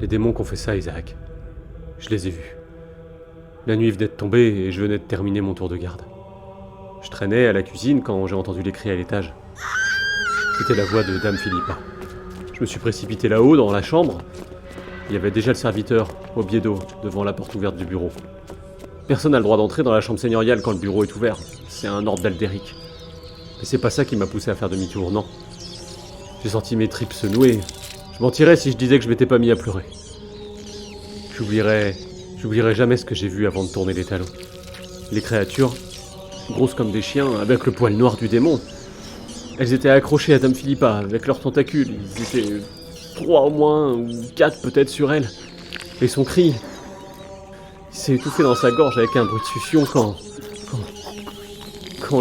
Les démons qui ont fait ça, Isaac. Je les ai vus. La nuit venait de tomber et je venais de terminer mon tour de garde. Je traînais à la cuisine quand j'ai entendu les cris à l'étage. C'était la voix de Dame Philippa. Je me suis précipité là-haut, dans la chambre. Il y avait déjà le serviteur, au biais-d'eau, devant la porte ouverte du bureau. Personne n'a le droit d'entrer dans la chambre seigneuriale quand le bureau est ouvert. C'est un ordre d'Aldéric. Mais c'est pas ça qui m'a poussé à faire demi-tour, non. J'ai senti mes tripes se nouer. Je mentirais si je disais que je m'étais pas mis à pleurer. J'oublierai jamais ce que j'ai vu avant de tourner les talons. Les créatures, grosses comme des chiens, avec le poil noir du démon. Elles étaient accrochées à Dame Philippa, avec leurs tentacules. Ils étaient 3 au moins, ou 4 peut-être sur elle. Et son cri, il s'est étouffé dans sa gorge avec un bruit de succion quand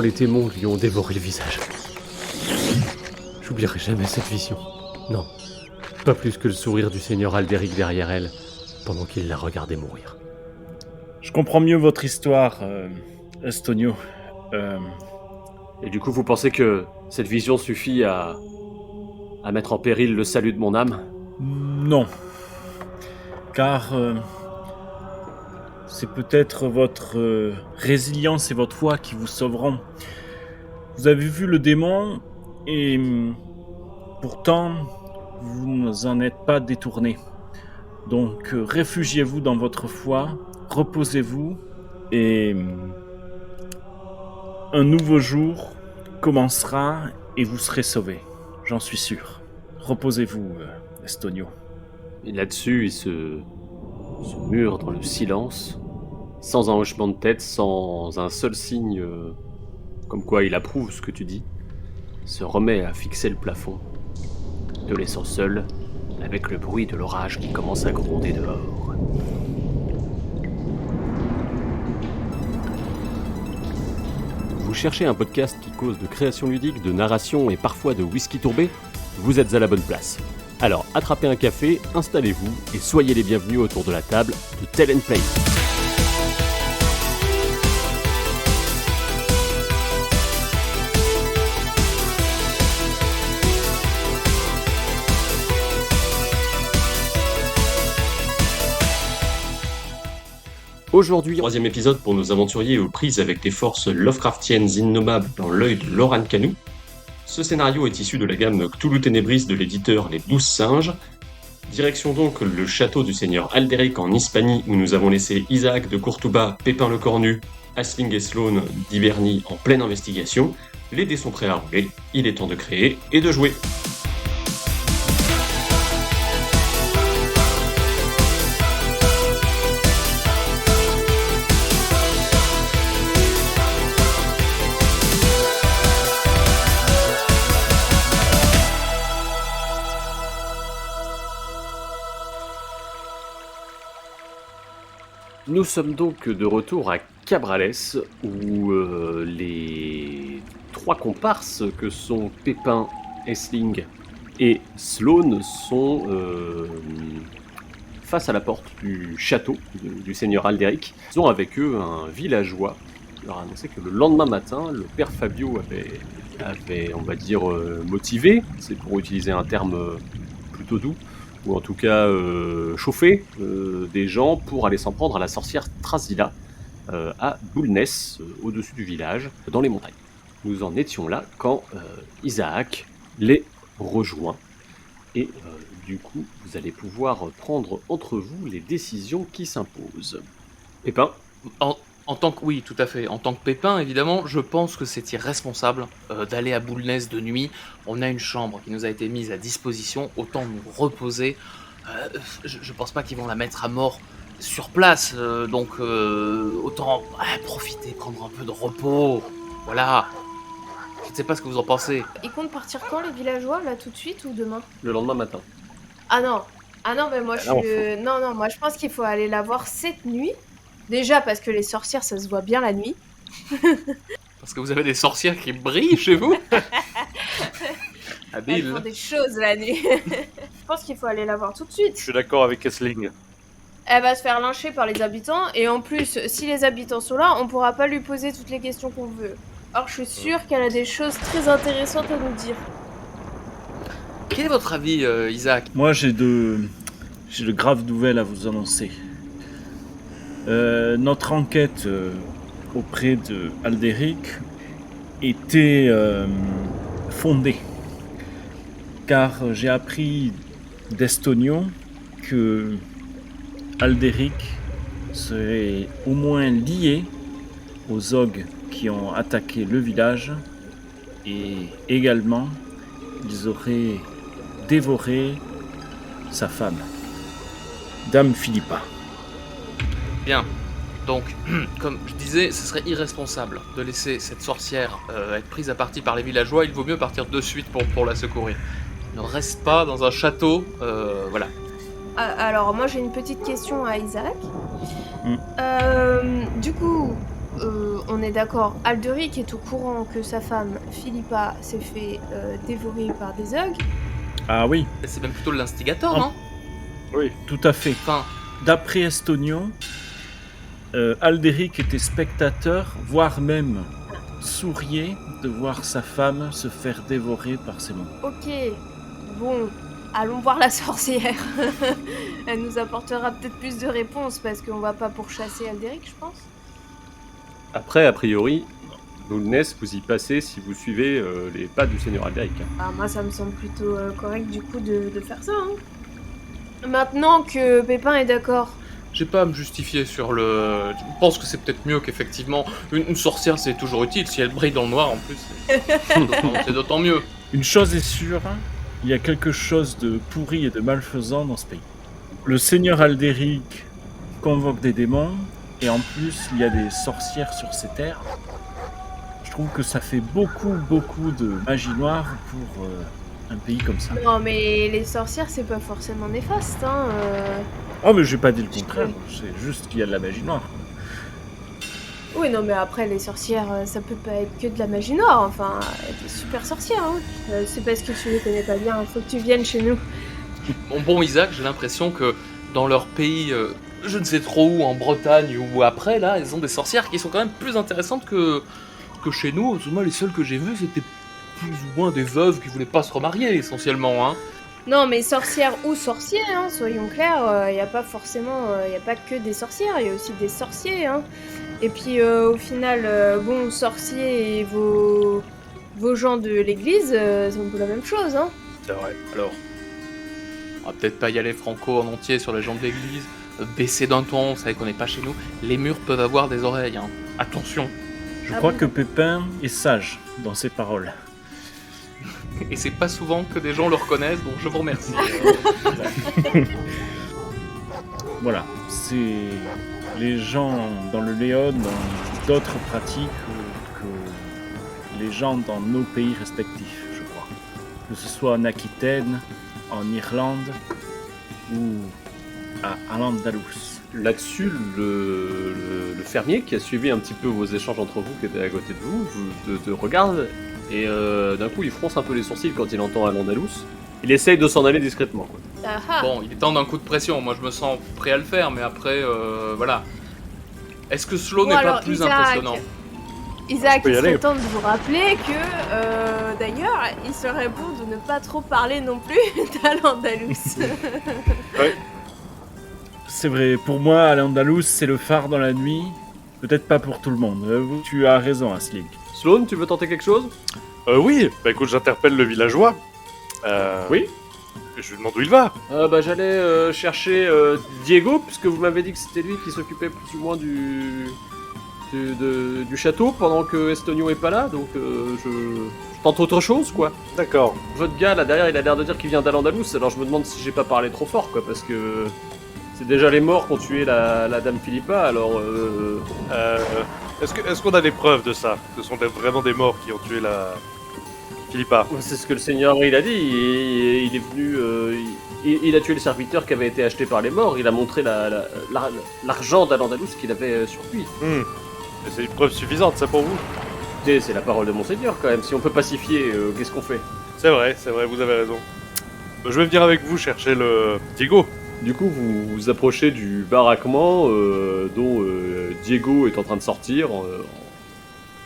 les démons lui ont dévoré le visage. J'oublierai jamais cette vision. Non, pas plus que le sourire du seigneur Aldéric derrière elle, pendant qu'il la regardait mourir. Je comprends mieux votre histoire, Estonio. Et du coup, vous pensez que cette vision suffit à mettre en péril le salut de mon âme ? Non. Car c'est peut-être votre résilience et votre foi qui vous sauveront. Vous avez vu le démon et pourtant, vous n'en êtes pas détourné. Donc, réfugiez-vous dans votre foi, reposez-vous et un nouveau jour commencera et vous serez sauvés. J'en suis sûr. Reposez-vous, Estonio. Et là-dessus, il se mure dans le silence, sans un hochement de tête, sans un seul signe comme quoi il approuve ce que tu dis, se remet à fixer le plafond, te laissant seul avec le bruit de l'orage qui commence à gronder dehors. Vous cherchez un podcast qui cause de création ludique, de narration et parfois de whisky tourbé ? Vous êtes à la bonne place. Alors attrapez un café, installez-vous et soyez les bienvenus autour de la table de Tell and Play. Aujourd'hui, 3e épisode pour nos aventuriers aux prises avec des forces Lovecraftiennes innommables dans l'œil de Loran Canou. Ce scénario est issu de la gamme Cthulhu Ténébris de l'éditeur Les 12 Singes. Direction donc le château du seigneur Aldéric en Hispanie où nous avons laissé Isaac de Courtouba, Pépin le Cornu, Aisling et Sloane d'Hibernie en pleine investigation. Les dés sont prêts à rouler, il est temps de créer et de jouer. Nous sommes donc de retour à Cabrales, où les 3 comparses que sont Pépin, Aisling et Sloane sont face à la porte du château du seigneur Aldéric. Ils ont avec eux un villageois qui leur a annoncé que le lendemain matin, le père Fabio avait on va dire, motivé, c'est pour utiliser un terme plutôt doux, ou en tout cas chauffer des gens pour aller s'en prendre à la sorcière Trasila à Boulness, au-dessus du village, dans les montagnes. Nous en étions là quand Isaac les rejoint, et du coup, vous allez pouvoir prendre entre vous les décisions qui s'imposent. Pépin ? En tant que, oui, tout à fait. En tant que Pépin, évidemment, je pense que c'est irresponsable d'aller à Boulness de nuit. On a une chambre qui nous a été mise à disposition, autant nous reposer. Je pense pas qu'ils vont la mettre à mort sur place, donc autant profiter, prendre un peu de repos. Voilà. Je ne sais pas ce que vous en pensez. Ils comptent partir quand, les villageois, là, tout de suite ou demain ? Le lendemain matin. Ah non, mais moi moi je pense qu'il faut aller la voir cette nuit. Déjà parce que les sorcières, ça se voit bien la nuit. Parce que vous avez des sorcières qui brillent chez vous. Elles font des choses la nuit. Je pense qu'il faut aller la voir tout de suite. Je suis d'accord avec Aisling. Elle va se faire lyncher par les habitants. Et en plus, si les habitants sont là, on pourra pas lui poser toutes les questions qu'on veut. Or, je suis sûre qu'elle a des choses très intéressantes à nous dire. Quel est votre avis, Isaac ? Moi, j'ai j'ai de graves nouvelles à vous annoncer. Notre enquête auprès de Alderic était fondée, car j'ai appris d'Estonio que Alderic serait au moins lié aux ogres qui ont attaqué le village, et également ils auraient dévoré sa femme, Dame Philippa. Bien. Donc, comme je disais, ce serait irresponsable de laisser cette sorcière être prise à partie par les villageois. Il vaut mieux partir de suite pour la secourir. Ne reste pas dans un château, voilà. Alors, moi, j'ai une petite question à Isaac. Du coup, on est d'accord, Alderic est au courant que sa femme, Philippa, s'est fait dévorer par des ogres. Ah oui, C'est même plutôt l'instigateur, Oh. non? Oui. tout à fait. Enfin, D'après Estonio, Alderic était spectateur, voire même souriait de voir sa femme se faire dévorer par ces monstres. Ok, bon, allons voir la sorcière. Elle nous apportera peut-être plus de réponses parce qu'on va pas pourchasser Alderic, je pense. Après, a priori, Boulness, vous y passez si vous suivez les pas du seigneur Alderic. Ah, moi, ça me semble plutôt correct du coup de faire ça. Hein. Maintenant que Pépin est d'accord. j'ai pas à me justifier sur le... Je pense que c'est peut-être mieux qu'effectivement... Une sorcière, c'est toujours utile. Si elle brille dans le noir, en plus, c'est d'autant mieux. Une chose est sûre, il y a quelque chose de pourri et de malfaisant dans ce pays. Le seigneur Alderic convoque des démons, et en plus, il y a des sorcières sur ces terres. Je trouve que ça fait beaucoup de magie noire pour un pays comme ça. Non, mais les sorcières, c'est pas forcément néfaste. Hein. Oh, mais j'ai pas dit le contraire, c'est juste qu'il y a de la magie noire. Oui, non, mais après, les sorcières, ça peut pas être que de la magie noire. Enfin, des super sorcières. Hein. C'est parce que tu les connais pas bien. Il faut que tu viennes chez nous. Bon, Isaac, j'ai l'impression que dans leur pays, je ne sais trop où, en Bretagne ou après, là, ils ont des sorcières qui sont quand même plus intéressantes que chez nous. Moi, les seules que j'ai vues, c'était plus ou moins des veuves qui voulaient pas se remarier, essentiellement, hein. Non, mais sorcières ou sorciers, hein, soyons clairs, il n'y a pas forcément, il a pas que des sorcières, il y a aussi des sorciers, hein. Et puis au final, bon, sorciers et vos gens de l'église, c'est un peu la même chose, hein. C'est vrai. Alors, On va peut-être pas y aller franco en entier sur les gens de l'église, baisser d'un ton, vous savez qu'on n'est pas chez nous. Les murs peuvent avoir des oreilles, hein. Attention. Je Ah crois bon que Pépin est sage dans ses paroles. Et c'est pas souvent que des gens le reconnaissent, donc je vous remercie. Voilà, c'est les gens dans le Léon ont d'autres pratiques que les gens dans nos pays respectifs, je crois. Que ce soit en Aquitaine, en Irlande ou à Al-Andalus. Là-dessus, le fermier qui a suivi un petit peu vos échanges entre vous, qui était à côté de vous, te regarde et d'un coup il fronce un peu les sourcils quand il entend Al-Andalus. Il essaye de s'en aller discrètement, quoi. Ah ah. Bon, il est temps d'un coup de pression, moi je me sens prêt à le faire, mais après, voilà. Est-ce que Slow Bon, n'est pas alors, plus Isaac, impressionnant? Isaac, peux y il serait aller. temps de vous rappeler que, d'ailleurs, il serait bon de ne pas trop parler non plus d'Al-Andalus. C'est vrai, pour moi, Al-Andalus, c'est le phare dans la nuit. Peut-être pas pour tout le monde. Tu as raison, Aslig. Sloan, tu veux tenter quelque chose? oui. Bah écoute, j'interpelle le villageois. Oui. Je lui demande où il va. J'allais chercher Diego, puisque vous m'avez dit que c'était lui qui s'occupait plus ou moins du château pendant que Estonio est pas là, donc je tente autre chose, quoi. D'accord. Votre gars là derrière, il a l'air de dire qu'il vient d'Al-Andalus, alors je me demande si j'ai pas parlé trop fort, quoi, parce que c'est déjà les morts qui ont tué la dame Philippa, alors Est-ce qu'on a des preuves de ça? Ce sont vraiment des morts qui ont tué la Philippa. c'est ce que le seigneur il a dit. Il est venu, il a tué le serviteur qui avait été acheté par les morts. Il a montré l'argent d'Al-Andalus qu'il avait sur lui. Mais c'est une preuve suffisante, ça, pour vous? Écoutez, c'est la parole de monseigneur quand même. Si on peut pacifier, qu'est-ce qu'on fait? C'est vrai, vous avez raison. Je vais venir avec vous chercher le Diego. Du coup, vous vous approchez du baraquement dont Diego est en train de sortir.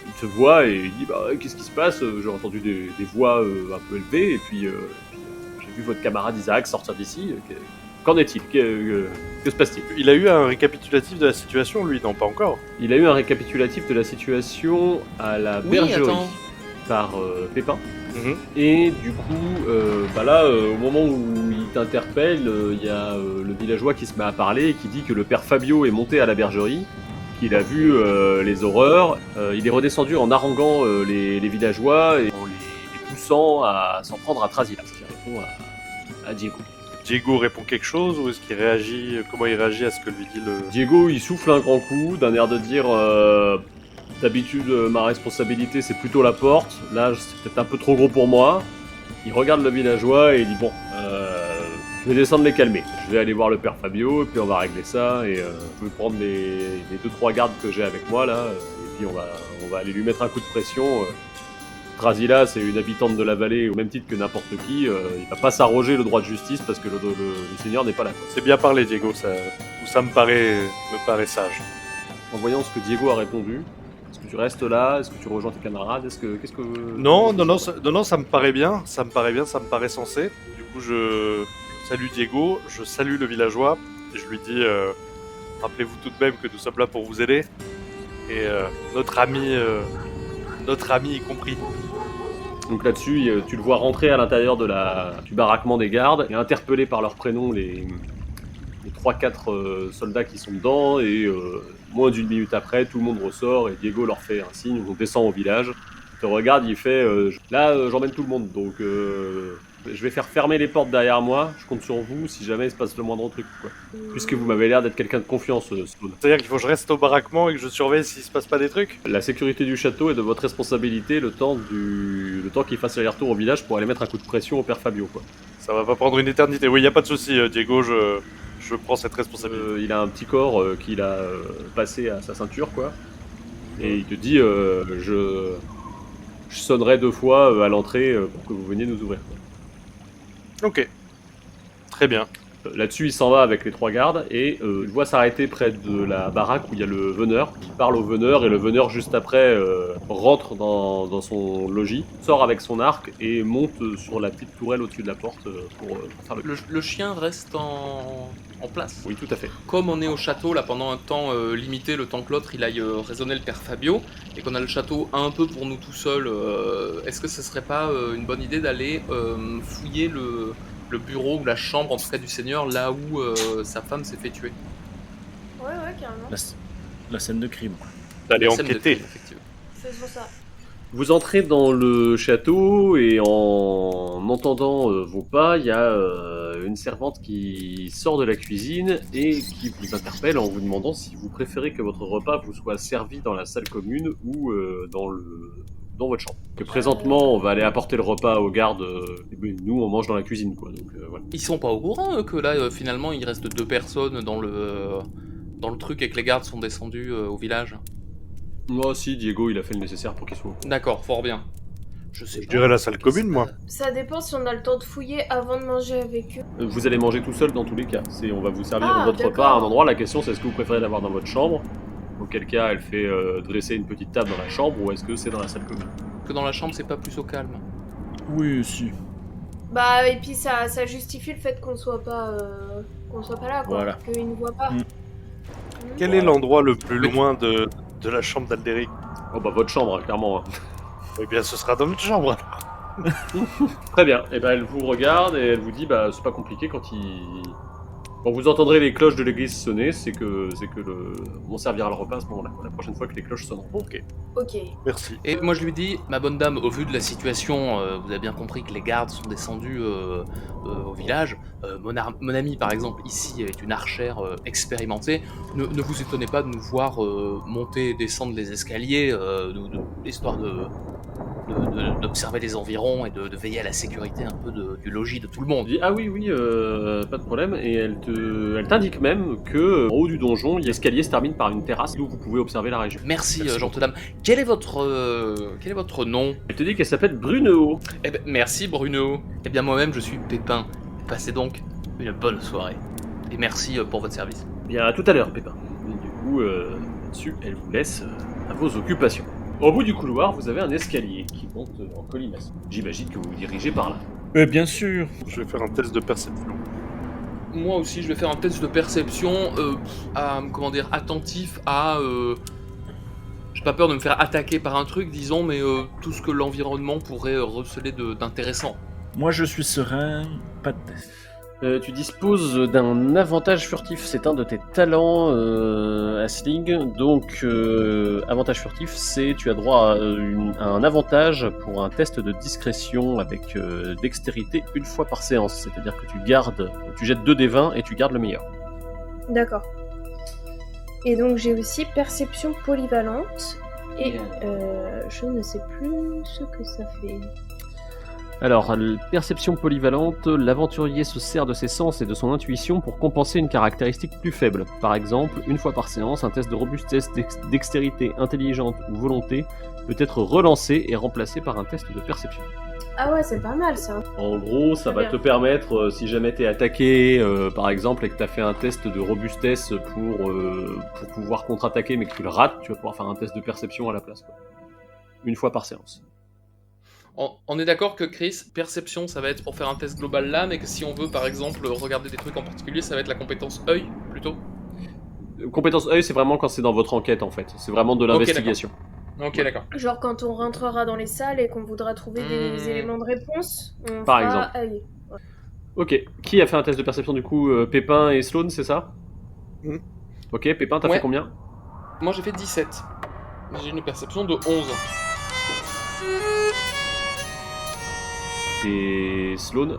Il te voit et il dit bah qu'est-ce qui se passe? J'ai entendu des voix un peu élevées et puis j'ai vu votre camarade Isaac sortir d'ici. Qu'en est-il? Que se passe-t-il? Il a eu un récapitulatif de la situation, lui, non, pas encore. Il a eu un récapitulatif de la situation à la Oui, bergerie attends. par Pépin. Mhm. Et du coup, là, au moment où il t'interpelle, il y a le villageois qui se met à parler et qui dit que le père Fabio est monté à la bergerie, qu'il a vu les horreurs. Il est redescendu en haranguant les villageois et en les poussant à s'en prendre à Trasila, ce qui répond à Diego. Diego répond quelque chose ou est-ce qu'il réagit? Comment il réagit à ce que lui dit le... Diego, il souffle un grand coup, d'un air de dire d'habitude, ma responsabilité, c'est plutôt la porte. Là, c'est peut-être un peu trop gros pour moi. Il regarde le villageois et il dit bon, je vais descendre les calmer. Je vais aller voir le père Fabio et puis on va régler ça. Et je vais prendre les 2-3 gardes que j'ai avec moi là. Et puis on va aller lui mettre un coup de pression. Trasila, c'est une habitante de la vallée au même titre que n'importe qui. Il va pas s'arroger le droit de justice parce que le seigneur n'est pas là. Quoi. C'est bien parlé, Diego, tout ça me paraît sage. En voyant ce que Diego a répondu, est-ce que tu restes là? Est-ce que tu rejoins tes camarades? Qu'est-ce que... Non, ça me paraît bien, ça me paraît sensé. Du coup, je salue Diego, je salue le villageois, et je lui dis, rappelez-vous tout de même que nous sommes là pour vous aider, et notre ami y compris. Donc là-dessus, tu le vois rentrer à l'intérieur du baraquement des gardes et interpeller par leur prénom les 3-4 soldats qui sont dedans et moins d'une minute après, tout le monde ressort et Diego leur fait un signe, on descend au village. Il te regarde, il fait j'emmène tout le monde, donc je vais faire fermer les portes derrière moi, je compte sur vous si jamais il se passe le moindre truc, quoi. Puisque vous m'avez l'air d'être quelqu'un de confiance, Stone. C'est-à-dire qu'il faut que je reste au baraquement et que je surveille s'il se passe pas des trucs? La sécurité du château est de votre responsabilité le temps qu'il fasse aller-retour au village pour aller mettre un coup de pression au père Fabio, quoi. Ça va pas prendre une éternité. Oui, y a pas de souci, Diego, je prends cette responsabilité. Il a un petit corps qu'il a passé à sa ceinture, quoi. Et il te dit je sonnerai 2 fois à l'entrée pour que vous veniez nous ouvrir. Ok. Très bien. Là-dessus, il s'en va avec les 3 gardes et je vois s'arrêter près de la baraque où il y a le veneur. Il parle au veneur et le veneur, juste après, rentre dans son logis, sort avec son arc et monte sur la petite tourelle au-dessus de la porte pour faire Le chien reste en place. Oui, tout à fait. Comme on est au château là pendant un temps limité, le temps que l'autre il aille raisonner le père Fabio, et qu'on a le château un peu pour nous tout seuls, est-ce que ce serait pas une bonne idée d'aller fouiller le bureau ou la chambre en tout cas du seigneur là où sa femme s'est fait tuer? Ouais, carrément. La scène de crime. D'aller La scène de enquêter. crime, effectivement. Faisons ça. Vous entrez dans le château et en entendant vos pas, il y a une servante qui sort de la cuisine et qui vous interpelle en vous demandant si vous préférez que votre repas vous soit servi dans la salle commune ou dans votre chambre. Que présentement, on va aller apporter le repas aux gardes et nous on mange dans la cuisine, quoi. Donc voilà. Ils sont pas au courant que là finalement il reste 2 personnes dans le truc et que les gardes sont descendus au village? Moi si, Diego il a fait le nécessaire pour qu'il soit au courant. D'accord, fort bien. Je sais Je pas. dirais la salle commune, moi. Ça dépend si on a le temps de fouiller avant de manger avec eux. Vous allez manger tout seul dans tous les cas. On va vous servir Ah, votre d'accord. repas à un endroit. La question c'est est-ce que vous préférez l'avoir dans votre chambre? Auquel cas elle fait dresser une petite table dans la chambre ou est-ce que c'est dans la salle commune? Que dans la chambre c'est pas plus au calme. Oui, si. Bah, et puis ça justifie le fait qu'on soit pas là, quoi. Voilà. Qu'ils nous voient pas. Mm. Quel est l'endroit le plus loin de la chambre d'Alderic? Oh bah votre chambre, clairement. Hein. Eh bien, ce sera dans notre chambre. Très bien. Et ben elle vous regarde et elle vous dit bah c'est pas compliqué quand vous entendrez les cloches de l'église sonner, c'est que on servira le repas à ce moment-là. La prochaine fois que les cloches sonneront. Ok, Ok. merci. Et moi je lui dis, ma bonne dame, au vu de la situation, vous avez bien compris que les gardes sont descendus au village. Mon ami par exemple ici est une archère expérimentée. Ne vous étonnez pas de nous voir monter et descendre les escaliers, histoire d'observer les environs et de veiller à la sécurité un peu du logis de tout le Elle monde. dit ah oui pas de problème et elle t'indique même que en haut du donjon l'escalier se termine par une terrasse d'où vous pouvez observer la région. Merci, gentille dame. Quel est votre nom? Elle te dit qu'elle s'appelle Brunehaut. Eh ben, merci Bruno. Eh bien moi-même je suis Pépin. Passez donc une bonne soirée. Et merci pour votre service. Bien à tout à l'heure Pépin. Et du coup là-dessus elle vous laisse à vos occupations. Au bout du couloir, vous avez un escalier qui monte en colimaçon. J'imagine que vous vous dirigez par là. Bien sûr. Je vais faire un test de perception. moi aussi, je vais faire un test de perception, comment dire, attentif à... j'ai pas peur de me faire attaquer par un truc, disons, mais tout ce que l'environnement pourrait receler d'intéressant. Moi, je suis serein, pas de test. Tu disposes d'un avantage furtif, c'est un de tes talents, Asling. Donc, avantage furtif, c'est tu as droit à un avantage pour un test de discrétion avec dextérité une fois par séance. C'est-à-dire que tu jettes 2 des 20 et tu gardes le meilleur. D'accord. Et donc j'ai aussi perception polyvalente. Et je ne sais plus ce que ça fait. Alors, perception polyvalente, l'aventurier se sert de ses sens et de son intuition pour compenser une caractéristique plus faible. Par exemple, une fois par séance, un test de robustesse, dextérité, intelligente ou volonté peut être relancé et remplacé par un test de perception. Ah ouais, c'est pas mal ça. En gros, ça Très va bien. te permettre, si jamais t'es attaqué, par exemple, et que t'as fait un test de robustesse pour pouvoir contre-attaquer, mais que tu le rates, tu vas pouvoir faire un test de perception à la place, quoi. Une fois par séance. On est d'accord que Chris, perception, ça va être pour faire un test global là, mais que si on veut, par exemple, regarder des trucs en particulier, ça va être la compétence œil, plutôt. Compétence œil, c'est vraiment quand c'est dans votre enquête, en fait. C'est vraiment de l'investigation. Ok, d'accord. Genre quand on rentrera dans les salles et qu'on voudra trouver des éléments de réponse, on Par fera exemple. œil. Ok. Qui a fait un test de perception, du coup Pépin et Sloan, c'est ça Ok, Pépin, t'as Ouais. fait combien Moi, j'ai fait 17. J'ai une perception de 11. Et Sloan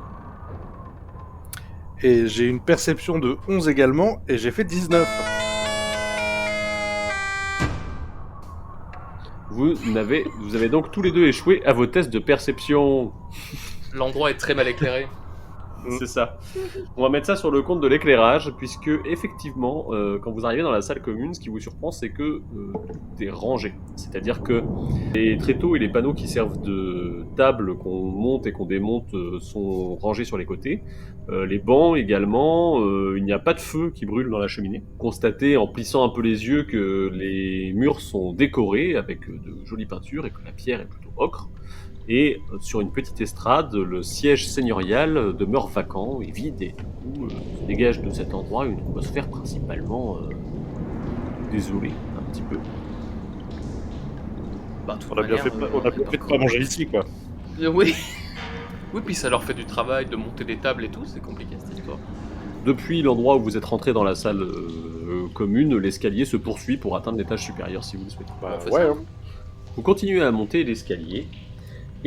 Et j'ai une perception de 11 également, et j'ai fait 19. vous avez donc tous les deux échoué à vos tests de perception. L'endroit est très mal éclairé. C'est ça. On va mettre ça sur le compte de l'éclairage, puisque effectivement, quand vous arrivez dans la salle commune, ce qui vous surprend, c'est que tout est rangé. C'est-à-dire que les tréteaux et les panneaux qui servent de table qu'on monte et qu'on démonte sont rangés sur les côtés. Les bancs également, il n'y a pas de feu qui brûle dans la cheminée. Constatez en plissant un peu les yeux que les murs sont décorés avec de jolies peintures et que la pierre est plutôt ocre. Et sur une petite estrade, le siège seigneurial demeure vacant et vide, et du coup se dégage de cet endroit une atmosphère principalement désolée, un petit peu. Bah, de toute On a bien manière, fait de pas manger ici, quoi. Oui. Oui, puis ça leur fait du travail de monter des tables et tout, c'est compliqué cette histoire. Depuis l'endroit où vous êtes rentré dans la salle commune, l'escalier se poursuit pour atteindre l'étage supérieur si vous le souhaitez. Bah, On fait ouais, ça. hein. Vous continuez à monter l'escalier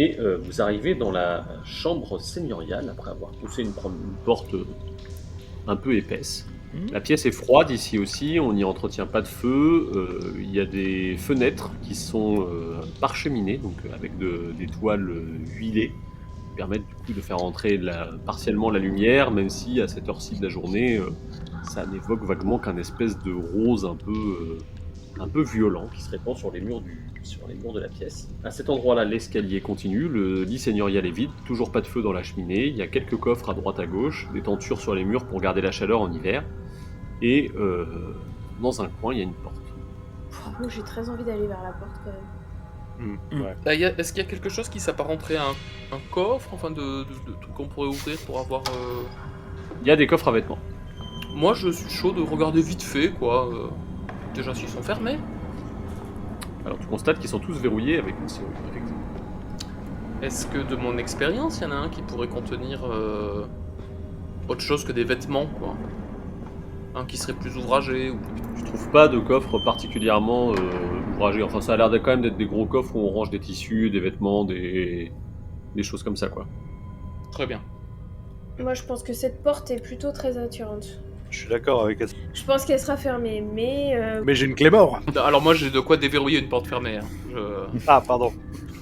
et vous arrivez dans la chambre seigneuriale après avoir poussé une porte un peu épaisse. La pièce est froide ici aussi, on n'y entretient pas de feu. Il y a des fenêtres qui sont parcheminées, donc avec des toiles huilées, qui permettent du coup de faire entrer partiellement la lumière, même si à cette heure-ci de la journée, ça n'évoque vaguement qu'un espèce de rose un peu violent qui se répand sur les murs de la pièce. À cet endroit-là, l'escalier continue, le lit seigneurial est vide, toujours pas de feu dans la cheminée, il y a quelques coffres à droite à gauche, des tentures sur les murs pour garder la chaleur en hiver, et dans un coin, il y a une porte. Moi j'ai très envie d'aller vers la porte quand même. Ouais. Bah, est-ce qu'il y a quelque chose qui s'apparenterait à un coffre, enfin de trucs qu'on pourrait ouvrir pour avoir... Il y a des coffres à vêtements. Moi, je suis chaud de regarder vite fait, quoi. Déjà, s'ils sont fermés. Alors tu constates qu'ils sont tous verrouillés avec une serrure, effectivement. Est-ce que, de mon expérience, il y en a un qui pourrait contenir autre chose que des vêtements, quoi? Un qui serait plus ouvragé ou... Tu trouves pas de coffre particulièrement ouvragé, enfin ça a l'air quand même d'être des gros coffres où on range des tissus, des vêtements, des choses comme ça, quoi. Très bien. Moi je pense que cette porte est plutôt très attirante. Je suis d'accord avec elle. Je pense qu'elle sera fermée, mais Mais j'ai une clé mort. Alors moi, j'ai de quoi déverrouiller une porte fermée. Hein. Ah, pardon.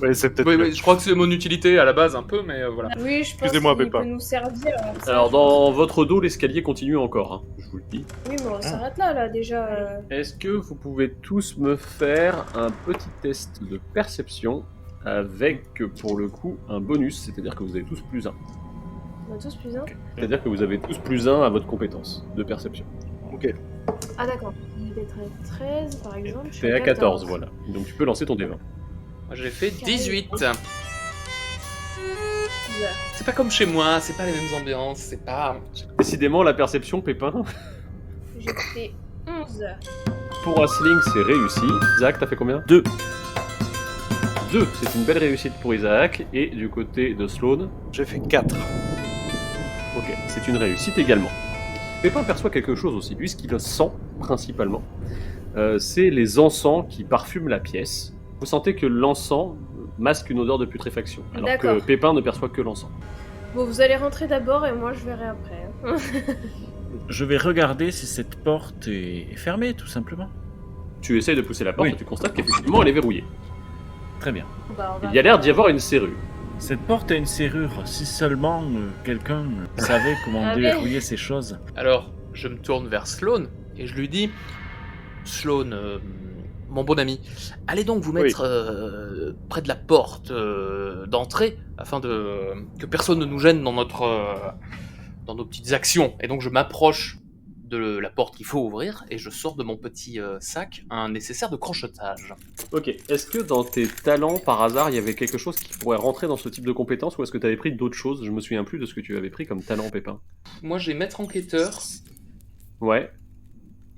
Ouais, c'est peut-être... Oui, je crois que c'est mon utilité à la base, un peu, mais voilà. oui, je pense Excusez-moi, qu'il Pépin. peut nous servir. Ça. Alors dans votre dos, l'escalier continue encore, hein, je vous le dis. Oui, mais on s'arrête là déjà. Est-ce que vous pouvez tous me faire un petit test de perception avec, pour le coup, un bonus, c'est-à-dire que vous avez tous plus 1. On a tous plus un. C'est-à-dire que vous avez tous plus 1 à votre compétence de perception. Ok. Ah d'accord. On est d'être à 13 par exemple. je suis T'es à 14, voilà. Donc tu peux lancer ton D20. Moi, j'ai fait 18. C'est pas comme chez moi, c'est pas les mêmes ambiances, c'est pas... Décidément, la perception, Pépin. J'ai fait 11. Pour Asling, c'est réussi. Isaac, t'as fait combien 2. 2, c'est une belle réussite pour Isaac. Et du côté de Sloan, J'ai fait 4. ok, c'est une réussite également. Pépin perçoit quelque chose aussi, lui ce qu'il sent principalement, c'est les encens qui parfument la pièce. Vous sentez que l'encens masque une odeur de putréfaction, alors que D'accord. Pépin ne perçoit que l'encens. Bon, vous allez rentrer d'abord et moi je verrai après. Hein. Je vais regarder si cette porte est fermée, tout simplement. Tu essayes de pousser la porte Oui. et tu constates qu'effectivement elle est verrouillée. Très bien. Bah, on va Il y a l'air d'y avoir une serrure. Cette porte a une serrure. Si seulement quelqu'un savait comment Ah, mais- déverrouiller ces choses. Alors, je me tourne vers Sloan et je lui dis, Sloan, mon bon ami, allez donc vous mettre près de la porte d'entrée afin que personne ne nous gêne dans dans nos petites actions. Et donc je m'approche de la porte qu'il faut ouvrir et je sors de mon petit sac un nécessaire de crochetage. Ok, est-ce que dans tes talents, par hasard, il y avait quelque chose qui pourrait rentrer dans ce type de compétences ou est-ce que tu avais pris d'autres choses? Je me souviens plus de ce que tu avais pris comme talent, Pépin. Moi j'ai maître enquêteur Ouais,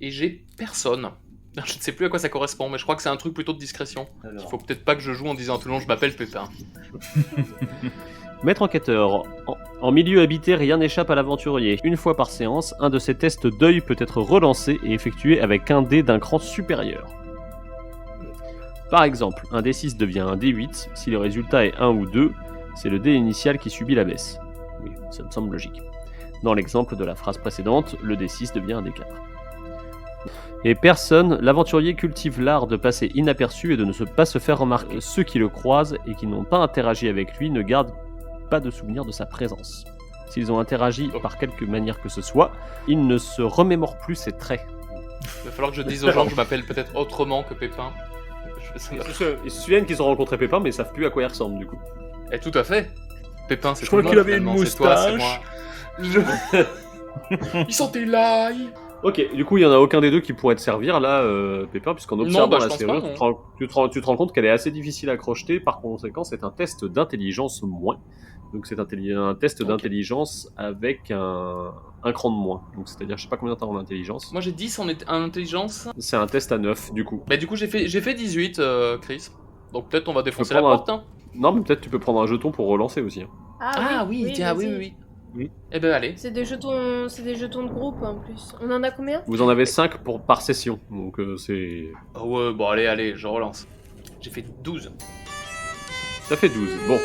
et j'ai personne. Je ne sais plus à quoi ça correspond, mais je crois que c'est un truc plutôt de discrétion. Il faut peut-être pas que je joue en disant à tout le monde je m'appelle Pépin. Maître enquêteur, en milieu habité, rien n'échappe à l'aventurier. Une fois par séance, un de ces tests d'œil peut être relancé et effectué avec un dé d'un cran supérieur. Par exemple, un D6 devient un D8, si le résultat est 1 ou 2, c'est le dé initial qui subit la baisse. Oui, ça me semble logique. Dans l'exemple de la phrase précédente, le D6 devient un D4. Et personne, l'aventurier cultive l'art de passer inaperçu et de ne pas se faire remarquer. Ceux qui le croisent et qui n'ont pas interagi avec lui ne gardent pas de souvenir de sa présence. S'ils ont interagi par quelque manière que ce soit, ils ne se remémorent plus ses traits. Il va falloir que je dise aux gens que je m'appelle peut-être autrement que Pépin. Ils se souviennent qu'ils ont rencontré Pépin, mais ils savent plus à quoi il ressemble du coup. Et tout à fait. Pépin, c'est Je crois tout qu'il moi, avait une finalement, c'est toi, c'est moustache. moi. Il sentait l'ail. Ok, du coup il y en a aucun des deux qui pourrait te servir là, Pépin, puisqu'en observant bah, je la pense serrure, pas, non. tu te rends compte qu'elle est assez difficile à crocheter, par conséquent c'est un test d'intelligence moins. Donc c'est un test Ok. d'intelligence avec un cran de moins. Donc c'est-à-dire, je sais pas combien t'as en intelligence. Moi j'ai 10 en intelligence. C'est un test à 9 du coup. Bah du coup j'ai fait 18, Chris. Donc peut-être on va défoncer peux la prendre porte. Hein. Non, mais peut-être tu peux prendre un jeton pour relancer aussi. Hein. Ah oui, tiens, vas-y. oui. Oui. Eh ben allez. C'est des jetons de groupe en plus. On en a combien? Vous en avez 5 par session, donc c'est... Ah ouais, bon allez, je relance. J'ai fait 12. Ça fait 12. Bon.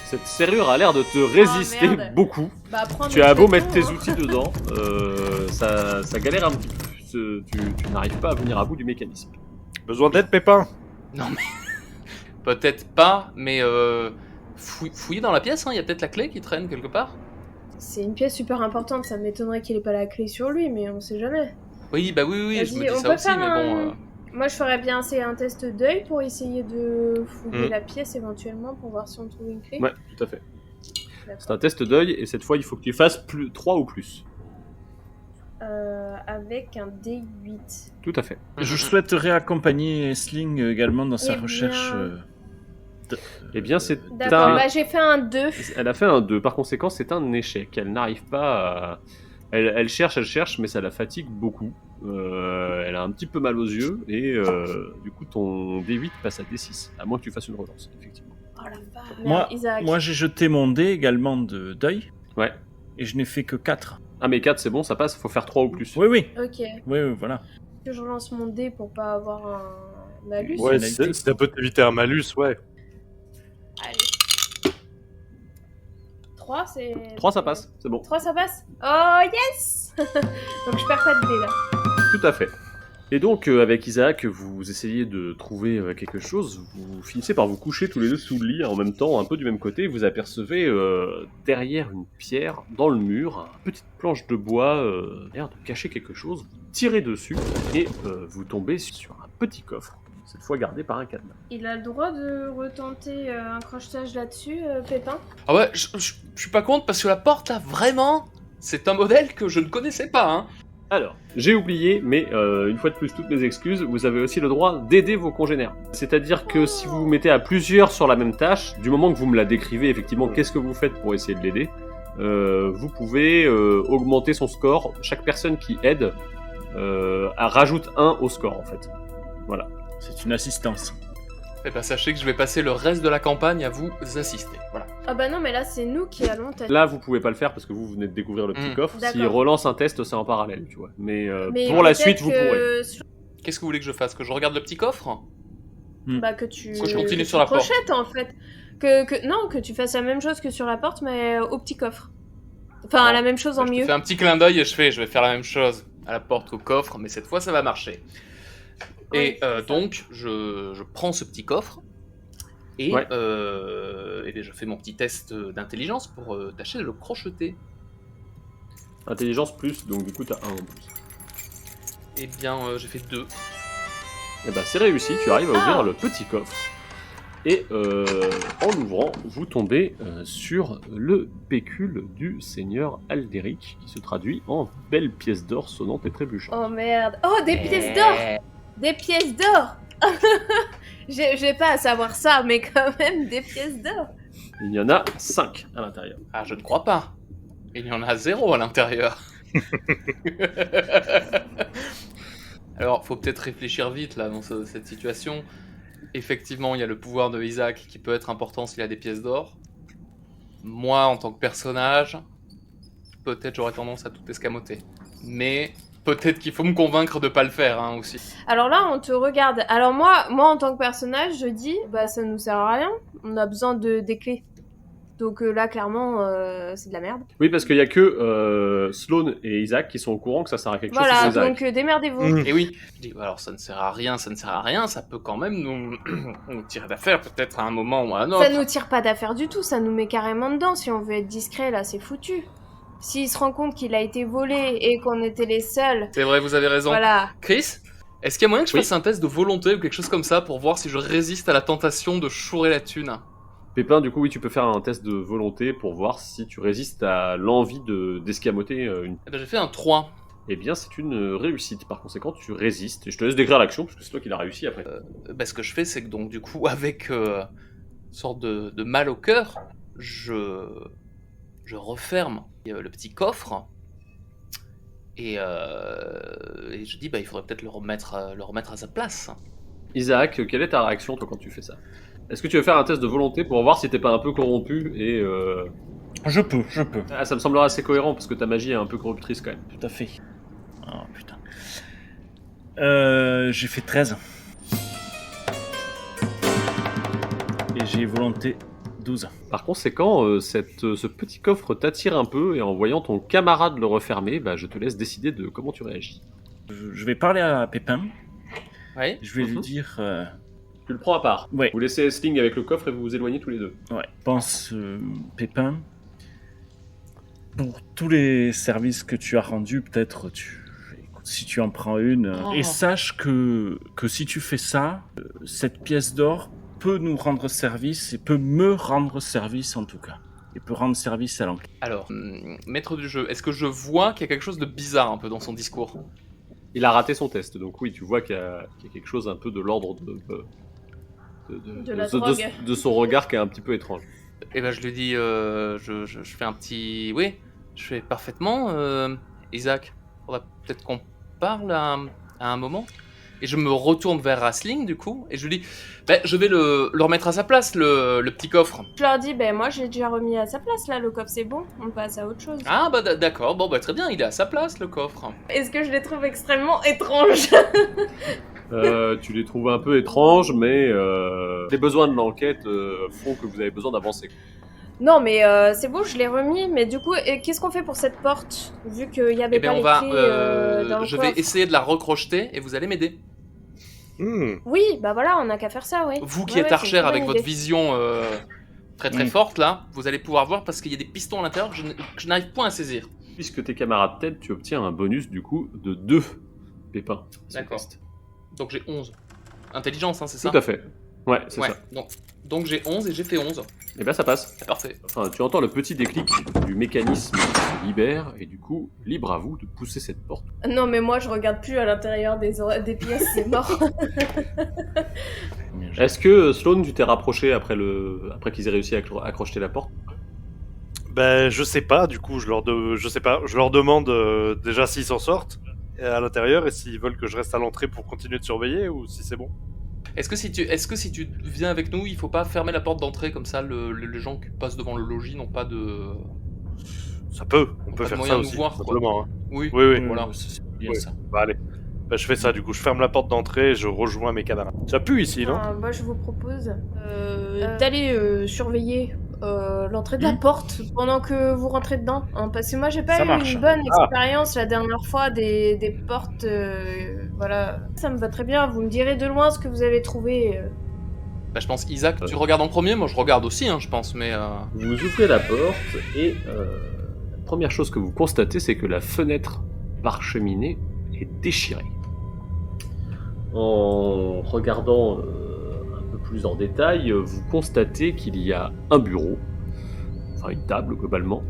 Cette serrure a l'air de te résister merde. beaucoup. Bah, prends Tu mes as beau jetons, mettre tes hein. outils dedans, ça galère un petit peu. Tu n'arrives pas à venir à bout du mécanisme. Besoin d'aide, Pépin? Non mais... peut-être pas, mais fouillez dans la pièce, il y a peut-être la clé qui traîne quelque part. C'est une pièce super importante, ça m'étonnerait qu'il ait pas la clé sur lui, mais on sait jamais. Oui, bah oui, Vas-y, je me dis on ça peut aussi, faire mais bon... Moi je ferais bien un test d'œil pour essayer de fouiller Mm. la pièce éventuellement pour voir si on trouve une clé. Ouais, tout à fait. D'accord. C'est un test d'œil et cette fois il faut que tu fasses 3 ou plus. Avec un D8. Tout à fait. Je souhaiterais accompagner Sling également dans sa Eh bien. recherche. Eh bien, c'est D'accord, un... bah j'ai fait un 2. Elle a fait un 2, par conséquent c'est un échec. Elle n'arrive pas à... Elle cherche, mais ça la fatigue beaucoup. Elle a un petit peu mal aux yeux et du coup ton D8 passe à D6, à moins que tu fasses une relance, effectivement. Oh la vache. Moi- Merde, Isaac. Moi, j'ai jeté mon dé également d'œil. Ouais. Et je n'ai fait que 4. Ah mais 4 c'est bon, ça passe, faut faire 3 ou plus. Oui, oui. Ok. Oui, voilà. Que je relance mon dé pour pas avoir un malus. Ouais, Pénalité. si ça peut t'éviter un malus, ouais. Allez. 3, c'est... 3 ça passe, c'est bon. 3, ça passe? Oh, yes. Donc je perds pas de dé, là. Tout à fait. Et donc, avec Isaac, vous essayez de trouver quelque chose. Vous finissez par vous coucher tous les deux sous le lit en même temps, un peu du même côté. Vous apercevez derrière une pierre, dans le mur, une petite planche de bois, l'air de cacher quelque chose. Vous tirez dessus et vous tombez sur un petit coffre, cette fois gardé par un cadenas. Il a le droit de retenter un crochetage là-dessus, Pépin? Ah ouais, je suis pas contre parce que la porte là, vraiment, c'est un modèle que je ne connaissais pas. Hein. Alors, j'ai oublié, mais une fois de plus, toutes mes excuses, vous avez aussi le droit d'aider vos congénères. C'est-à-dire que si vous vous mettez à plusieurs sur la même tâche, du moment que vous me la décrivez effectivement, qu'est-ce que vous faites pour essayer de l'aider, vous pouvez augmenter son score. Chaque personne qui aide rajoute 1 au score, en fait. Voilà. C'est une assistance. Eh ben, sachez que je vais passer le reste de la campagne à vous assister. Voilà. Ah bah non, mais là, c'est nous qui allons tâcher. Là, vous pouvez pas le faire parce que vous venez de découvrir le petit coffre. D'accord. S'il relance un test, c'est en parallèle, tu vois. Mais, Mais pour la peut-être suite, vous pourrez. que- Qu'est-ce que vous voulez que je fasse? Que je regarde le petit coffre? Bah que tu... Que je continue que sur tu la porte. crochettes, en fait. Non, que tu fasses la même chose que sur la porte, mais au petit coffre. Enfin, Bon, la même chose en Je te mieux. fais un petit clin d'œil et je vais faire la même chose à la porte qu'au coffre, mais cette fois ça va marcher. Oui, Et c'est ça. donc je prends ce petit coffre et, Ouais. et bien, je fais mon petit test d'intelligence pour tâcher de le crocheter. Intelligence plus, donc du coup, t'as 1 en plus. Eh bien j'ai fait 2. Et bah, c'est réussi, tu arrives à ouvrir Ah. le petit coffre. Et en l'ouvrant, vous tombez sur le pécule du seigneur Aldéric, qui se traduit en belle pièce d'or sonnante et trébuchante. Oh merde. Oh, des pièces d'or. Des pièces d'or. J'ai pas à savoir ça, mais quand même, des pièces d'or. Il y en a 5 à l'intérieur. Ah, je ne crois pas. Il y en a 0 à l'intérieur. Alors, faut peut-être réfléchir vite là dans cette situation. Effectivement, il y a le pouvoir de Isaac qui peut être important s'il a des pièces d'or. Moi, en tant que personnage, peut-être j'aurais tendance à tout escamoter. Mais peut-être qu'il faut me convaincre de pas le faire hein, aussi. Alors là, on te regarde. Alors moi, en tant que personnage, je dis, bah ça nous sert à rien. On a besoin des clés. Donc là, clairement, c'est de la merde. Oui, parce qu'il y a que Sloane et Isaac qui sont au courant que ça sert à quelque chose. Voilà, si ça donc démerdez-vous. Mm. Et oui, je dis, alors ça ne sert à rien, ça peut quand même nous tirer d'affaire peut-être à un moment ou à un autre. Ça nous tire pas d'affaire du tout, ça nous met carrément dedans. Si on veut être discret, là, c'est foutu. S'il se rend compte qu'il a été volé et qu'on était les seuls, C'est vrai, vous avez raison. voilà. Chris, est-ce qu'il y a moyen que je Oui. fasse un test de volonté ou quelque chose comme ça pour voir si je résiste à la tentation de chourer la thune? Pépin, du coup, oui, tu peux faire un test de volonté pour voir si tu résistes à l'envie d'escamoter une... Eh ben, j'ai fait un 3. Eh bien, c'est une réussite. Par conséquent, tu résistes. Et je te laisse décrire l'action, parce que c'est toi qui l'as réussi après. Ben, ce que je fais, c'est que donc du coup, avec une sorte de mal au cœur, je referme le petit coffre et je dis, bah, il faudrait peut-être le remettre à sa place. Isaac, quelle est ta réaction, toi, quand tu fais ça? Est-ce que tu veux faire un test de volonté pour voir si t'es pas un peu corrompu et... Je peux. Ah, ça me semblera assez cohérent, parce que ta magie est un peu corruptrice, quand même. Tout à fait. Oh putain. J'ai fait 13. Et j'ai volonté 12. Par conséquent, ce petit coffre t'attire un peu, et en voyant ton camarade le refermer, bah, je te laisse décider de comment tu réagis. Je vais parler à Pépin. Ouais. Je vais lui Mhm. dire... Tu le prends à part. Ouais. Vous laissez Sling avec le coffre et vous vous éloignez tous les deux. Ouais, pense, Pépin, pour tous les services que tu as rendus, peut-être écoute, si tu en prends une, Oh. et sache que si tu fais ça, cette pièce d'or peut nous rendre service, et peut me rendre service en tout cas, et peut rendre service à l'enquête. Alors, maître du jeu, est-ce que je vois qu'il y a quelque chose de bizarre un peu dans son discours? Il a raté son test, donc oui, tu vois qu'il y a quelque chose un peu de l'ordre De la drogue. de son regard qui est un petit peu étrange. Eh ben, je lui dis, je fais un petit... Oui, je fais parfaitement, Isaac. Faudrait peut-être qu'on parle à un moment. Et je me retourne vers Rasling, du coup, et je lui dis, ben, je vais le remettre à sa place, le petit coffre. Je leur dis, ben moi j'ai déjà remis à sa place là, le coffre c'est bon, on passe à autre chose. Ah, bah d'accord, bon, bah très bien, il est à sa place, le coffre. Est-ce que je les trouve extrêmement étranges? Tu les trouves un peu étranges, mais les besoins de l'enquête font que vous avez besoin d'avancer. Non mais c'est bon, je l'ai remis, mais du coup, qu'est-ce qu'on fait pour cette porte? Vu qu'il y avait Eh ben, pas on les va... clés dans le je coffre. vais essayer de la recrocheter, et vous allez m'aider. Oui, bah voilà, on a qu'à faire ça, oui. Vous qui Ouais, êtes ouais, archère c'est une avec bonne votre idée. vision très très Mm. forte, là, vous allez pouvoir voir parce qu'il y a des pistons à l'intérieur que je n'arrive point à saisir. Puisque tes camarades t'aident, tu obtiens un bonus du coup de 2 pépins. sur le D'accord. test. Donc j'ai 11. Intelligence, hein, c'est ça? Tout à fait. Ouais, c'est Ouais, ça. donc j'ai 11 et j'ai fait 11. Et bien ça passe. C'est parfait. Enfin, tu entends le petit déclic du mécanisme libère, et du coup, libre à vous de pousser cette porte. Non, mais moi, je regarde plus à l'intérieur des pièces, c'est mort. Est-ce que, Sloan, tu t'es rapproché après qu'ils aient réussi à accrocher la porte? Ben, je sais pas, du coup, je leur demande déjà s'ils s'en sortent à l'intérieur et s'ils veulent que je reste à l'entrée pour continuer de surveiller ou si c'est bon. Est-ce que si tu viens avec nous, il faut pas fermer la porte d'entrée comme ça, les gens qui passent devant le logis n'ont pas de... Ça peut, on peut pas de faire moyen ça de nous aussi, voir, quoi. simplement. Hein. Oui, Oui. voilà. C'est bien Oui. ça. Bah allez, bah, je fais ça du coup, je ferme la porte d'entrée et je rejoins mes camarades. Ça pue ici, non? Moi, je vous propose d'aller surveiller l'entrée de la porte pendant que vous rentrez dedans. Hein, parce que moi, j'ai pas Ça eu marche. une bonne expérience la dernière fois des portes. Voilà. Ça me va très bien. Vous me direz de loin ce que vous avez trouvé. Bah, je pense, Isaac, tu regardes en premier, moi je regarde aussi, hein, je pense, mais... Vous ouvrez la porte, et la première chose que vous constatez, c'est que la fenêtre par-cheminée est déchirée. En regardant un peu plus en détail, vous constatez qu'il y a un bureau, enfin une table globalement,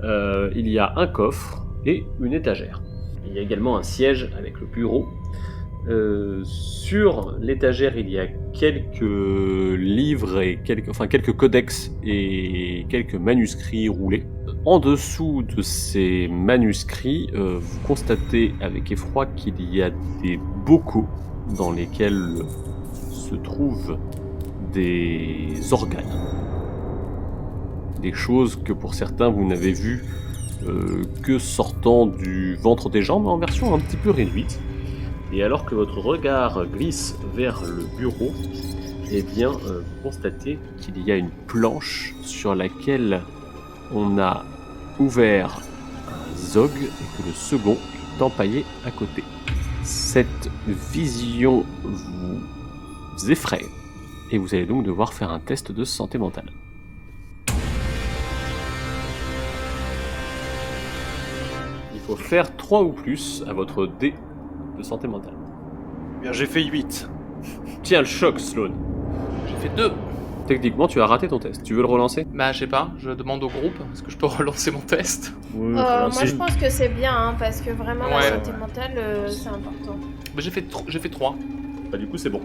il y a un coffre et une étagère. Il y a également un siège avec le bureau. Sur l'étagère, il y a quelques livres et quelques codex et quelques manuscrits roulés. En dessous de ces manuscrits, vous constatez avec effroi qu'il y a des bocaux dans lesquels se trouvent des organes. Des choses que pour certains vous n'avez vues que sortant du ventre des gens, mais en version un petit peu réduite. Et alors que votre regard glisse vers le bureau, eh bien, vous constatez qu'il y a une planche sur laquelle on a ouvert un zog et que le second est empaillé à côté. Cette vision vous effraie et vous allez donc devoir faire un test de santé mentale. Il faut faire 3 ou plus à votre dé de santé mentale. Bien, j'ai fait 8. Tiens, le choc, Sloan. J'ai fait 2. Techniquement, tu as raté ton test. Tu veux le relancer? Bah, je sais pas, je demande au groupe, est-ce que je peux relancer mon test? Oui, Moi, je pense que c'est bien, hein, parce que vraiment, Ouais. la santé mentale, c'est important. Bah, j'ai fait 3. Bah, du coup, c'est bon.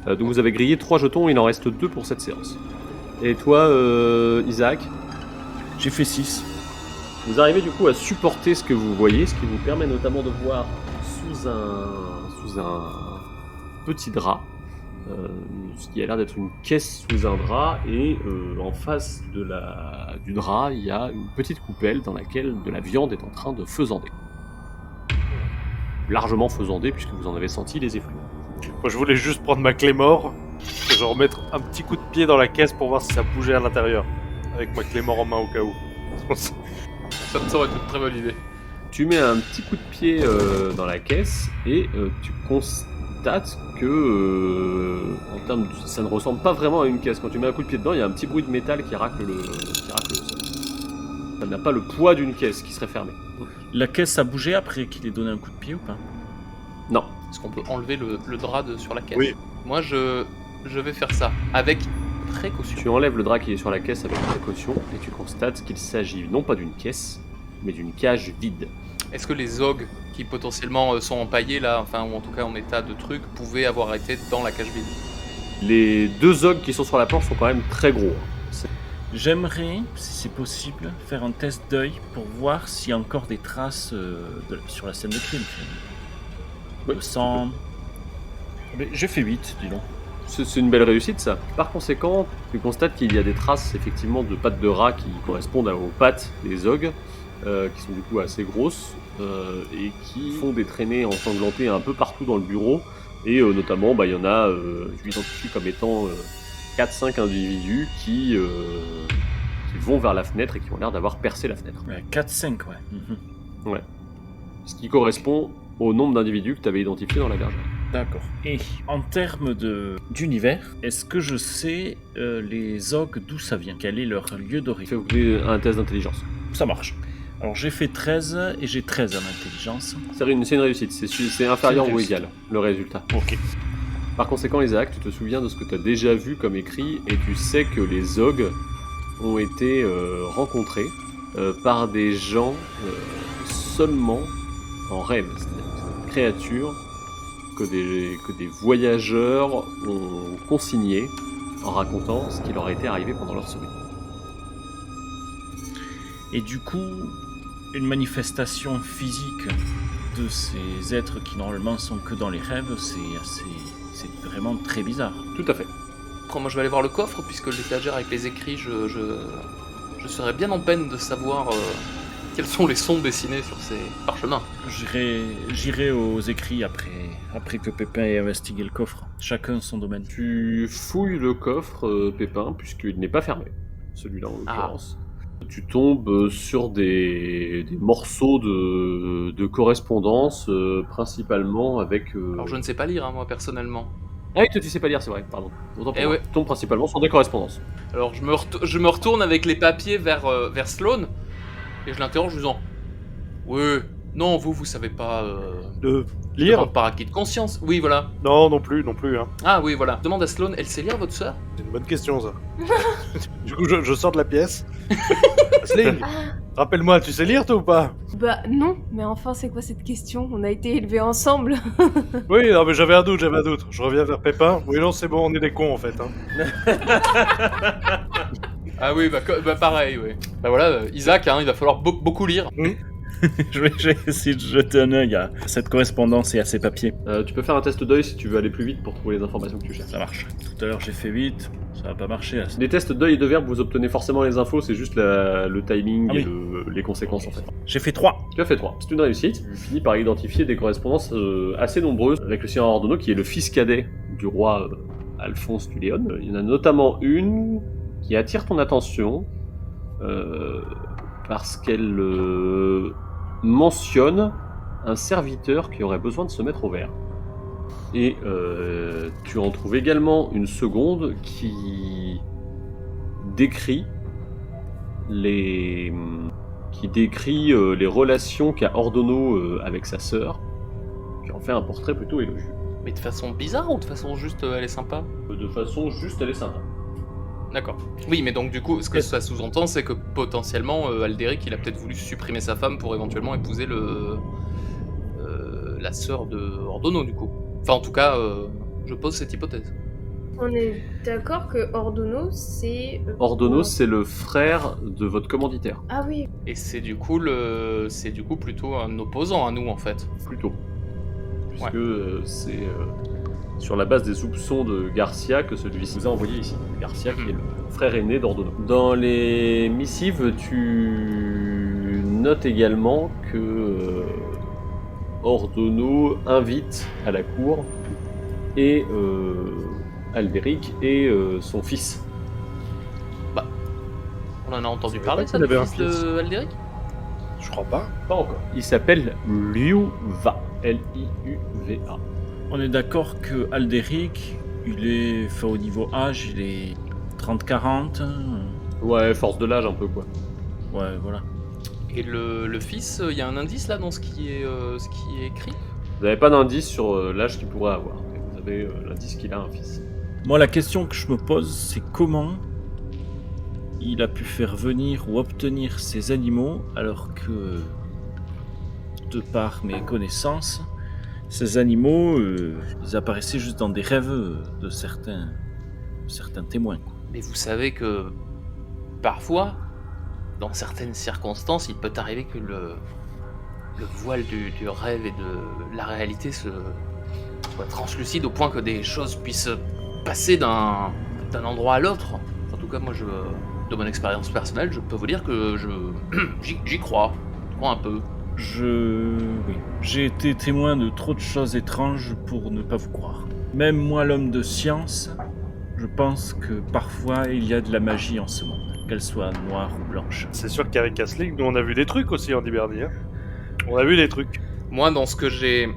Donc, vous avez grillé 3 jetons, il en reste 2 pour cette séance. Et toi, Isaac? J'ai fait 6. Vous arrivez du coup à supporter ce que vous voyez, ce qui vous permet notamment de voir sous un petit drap, ce qui a l'air d'être une caisse sous un drap, et en face du drap, il y a une petite coupelle dans laquelle de la viande est en train de faisander. Largement faisandée, puisque vous en avez senti les effluves. Moi, je voulais juste prendre ma clé mort et je remettre un petit coup de pied dans la caisse pour voir si ça bougeait à l'intérieur. Avec ma clé mort en main au cas où. Ça aurait été une très bonne idée. Tu mets un petit coup de pied dans la caisse et tu constates que en termes ça ne ressemble pas vraiment à une caisse. Quand tu mets un coup de pied dedans, il y a un petit bruit de métal qui racle le sol. Ça n'a pas le poids d'une caisse qui serait fermée. La caisse a bougé après qu'il ait donné un coup de pied ou pas? Non. Est-ce qu'on peut enlever le drap sur la caisse? Oui. Moi, je vais faire ça, avec précaution. Tu enlèves le drap qui est sur la caisse avec précaution et tu constates qu'il s'agit non pas d'une caisse, mais d'une cage vide. Est-ce que les ogres qui potentiellement sont empaillés là, enfin, ou en tout cas en état de truc, pouvaient avoir été dans la cage vide? Les 2 ogres qui sont sur la planche sont quand même très gros. J'aimerais, si c'est possible, faire un test d'œil pour voir s'il y a encore des traces sur la scène de crime. Le sang. Mais j'ai fait 8, dis donc. C'est une belle réussite ça. Par conséquent, tu constates qu'il y a des traces effectivement de pattes de rat qui correspondent aux pattes des ogres, qui sont du coup assez grosses, et qui font des traînées ensanglantées un peu partout dans le bureau. Et notamment, il y en a, je l'identifie comme étant 4-5 individus qui vont vers la fenêtre et qui ont l'air d'avoir percé la fenêtre. Ouais, 4-5, ouais. Ouais. Ce qui correspond au nombre d'individus que tu avais identifié dans la bergerie. D'accord. Et en termes d'univers, est-ce que je sais les ogres d'où ça vient? Quel est leur lieu d'origine? Fais un test d'intelligence. Ça marche. Alors j'ai fait 13 et j'ai 13 en intelligence. C'est une réussite, c'est inférieur ou égal, le résultat. Ok. Par conséquent, Isaac, tu te souviens de ce que tu as déjà vu comme écrit et tu sais que les ogres ont été rencontrés par des gens seulement en rêve. C'est-à-dire que c'est une créature que des voyageurs ont consignée en racontant ce qui leur était arrivé pendant leur sommeil. Et du coup, une manifestation physique de ces êtres qui normalement sont que dans les rêves, c'est vraiment très bizarre. Tout à fait. Moi, je vais aller voir le coffre, puisque l'étagère avec les écrits, je serais bien en peine de savoir quels sont les sons dessinés sur ces parchemins. J'irai aux écrits après que Pépin ait investigué le coffre. Chacun son domaine. Tu fouilles le coffre, Pépin, puisqu'il n'est pas fermé, celui-là en l'occurrence. Tu tombes sur des morceaux de correspondance, principalement avec... Alors, je ne sais pas lire, hein, moi, personnellement. Ah oui, toi tu sais pas lire, c'est vrai, pardon. Autant pour moi. Ouais. Tu tombes principalement sur des correspondances. Alors, je me retourne avec les papiers vers Sloane, et je l'interroge en disant « Oui, non, vous savez pas... De lire par acquis de conscience. » Oui, voilà. Non, non plus, hein. Ah oui, voilà. Demande à Sloane, elle sait lire, votre sœur? C'est une bonne question, ça. Du coup, je sors de la pièce. Sling, rappelle-moi, tu sais lire, toi, ou pas? Bah non, mais enfin c'est quoi cette question? On a été élevés ensemble. Oui, non, mais j'avais un doute. Je reviens vers Pépin. Oui, non, c'est bon, on est des cons, en fait. Hein. Ah oui, bah pareil, oui. Bah voilà, Isaac, hein, il va falloir beaucoup lire. Je vais essayer de jeter un œil à cette correspondance et à ces papiers. Tu peux faire un test d'œil si tu veux aller plus vite pour trouver les informations que tu cherches. Ça marche. Tout à l'heure j'ai fait 8, ça va pas marcher. Là. Les tests d'œil et de verbe, vous obtenez forcément les infos, c'est juste le timing et les conséquences en fait. J'ai fait 3. Tu as fait 3. C'est une réussite. Tu finis par identifier des correspondances assez nombreuses avec le seigneur Ordonneau qui est le fils cadet du roi Alphonse du Léon. Il y en a notamment une qui attire ton attention parce qu'elle mentionne un serviteur qui aurait besoin de se mettre au vert. Et tu en trouves également une seconde qui décrit les relations qu'a Ordonneau avec sa sœur, qui en fait un portrait plutôt élogieux. Mais de façon bizarre ou de façon juste elle est sympa? De façon juste elle est sympa. D'accord. Oui, mais donc du coup, ce que ça sous-entend, c'est que potentiellement, Aldéric, il a peut-être voulu supprimer sa femme pour éventuellement épouser la sœur de Ordonneau, du coup. Enfin, en tout cas, je pose cette hypothèse. On est d'accord que Ordonneau, c'est... Ordonneau, c'est le frère de votre commanditaire. Ah oui. Et c'est du coup plutôt un opposant à nous, en fait. Plutôt. Puisque c'est sur la base des soupçons de Garcia que celui-ci vous a envoyé ici. Garcia qui est le frère aîné d'Ordonneau. Dans les missives, tu notes également que Ordonneau invite à la cour et Aldéric et son fils. Bah, on en a entendu C'est parler, vrai ça, qu'il du avait un fils fils. de Aldéric? Je crois pas. Pas encore. Il s'appelle Liuva. L-I-U-V-A. On est d'accord que Aldéric, il est, enfin, au niveau âge, il est 30-40. Ouais, force de l'âge un peu quoi. Ouais, voilà. Et le fils, il y a un indice là dans ce qui est écrit? Vous n'avez pas d'indice sur l'âge qu'il pourrait avoir. Mais vous avez l'indice qu'il a un fils. Moi, la question que je me pose, c'est comment il a pu faire venir ou obtenir ces animaux alors que, de par mes connaissances, ces animaux, ils apparaissaient juste dans des rêves de certains témoins. Quoi. Mais vous savez que parfois, dans certaines circonstances, il peut arriver que le voile du rêve et de la réalité soit translucide au point que des choses puissent passer d'un endroit à l'autre. En tout cas, moi, de mon expérience personnelle, je peux vous dire que j'y crois. Je crois un peu. Oui. J'ai été témoin de trop de choses étranges pour ne pas vous croire. Même moi, l'homme de science, je pense que parfois il y a de la magie en ce monde, qu'elle soit noire ou blanche. C'est sûr qu'avec Asling, nous on a vu des trucs aussi en Hibernie. Hein. On a vu des trucs. Moi, dans ce que j'ai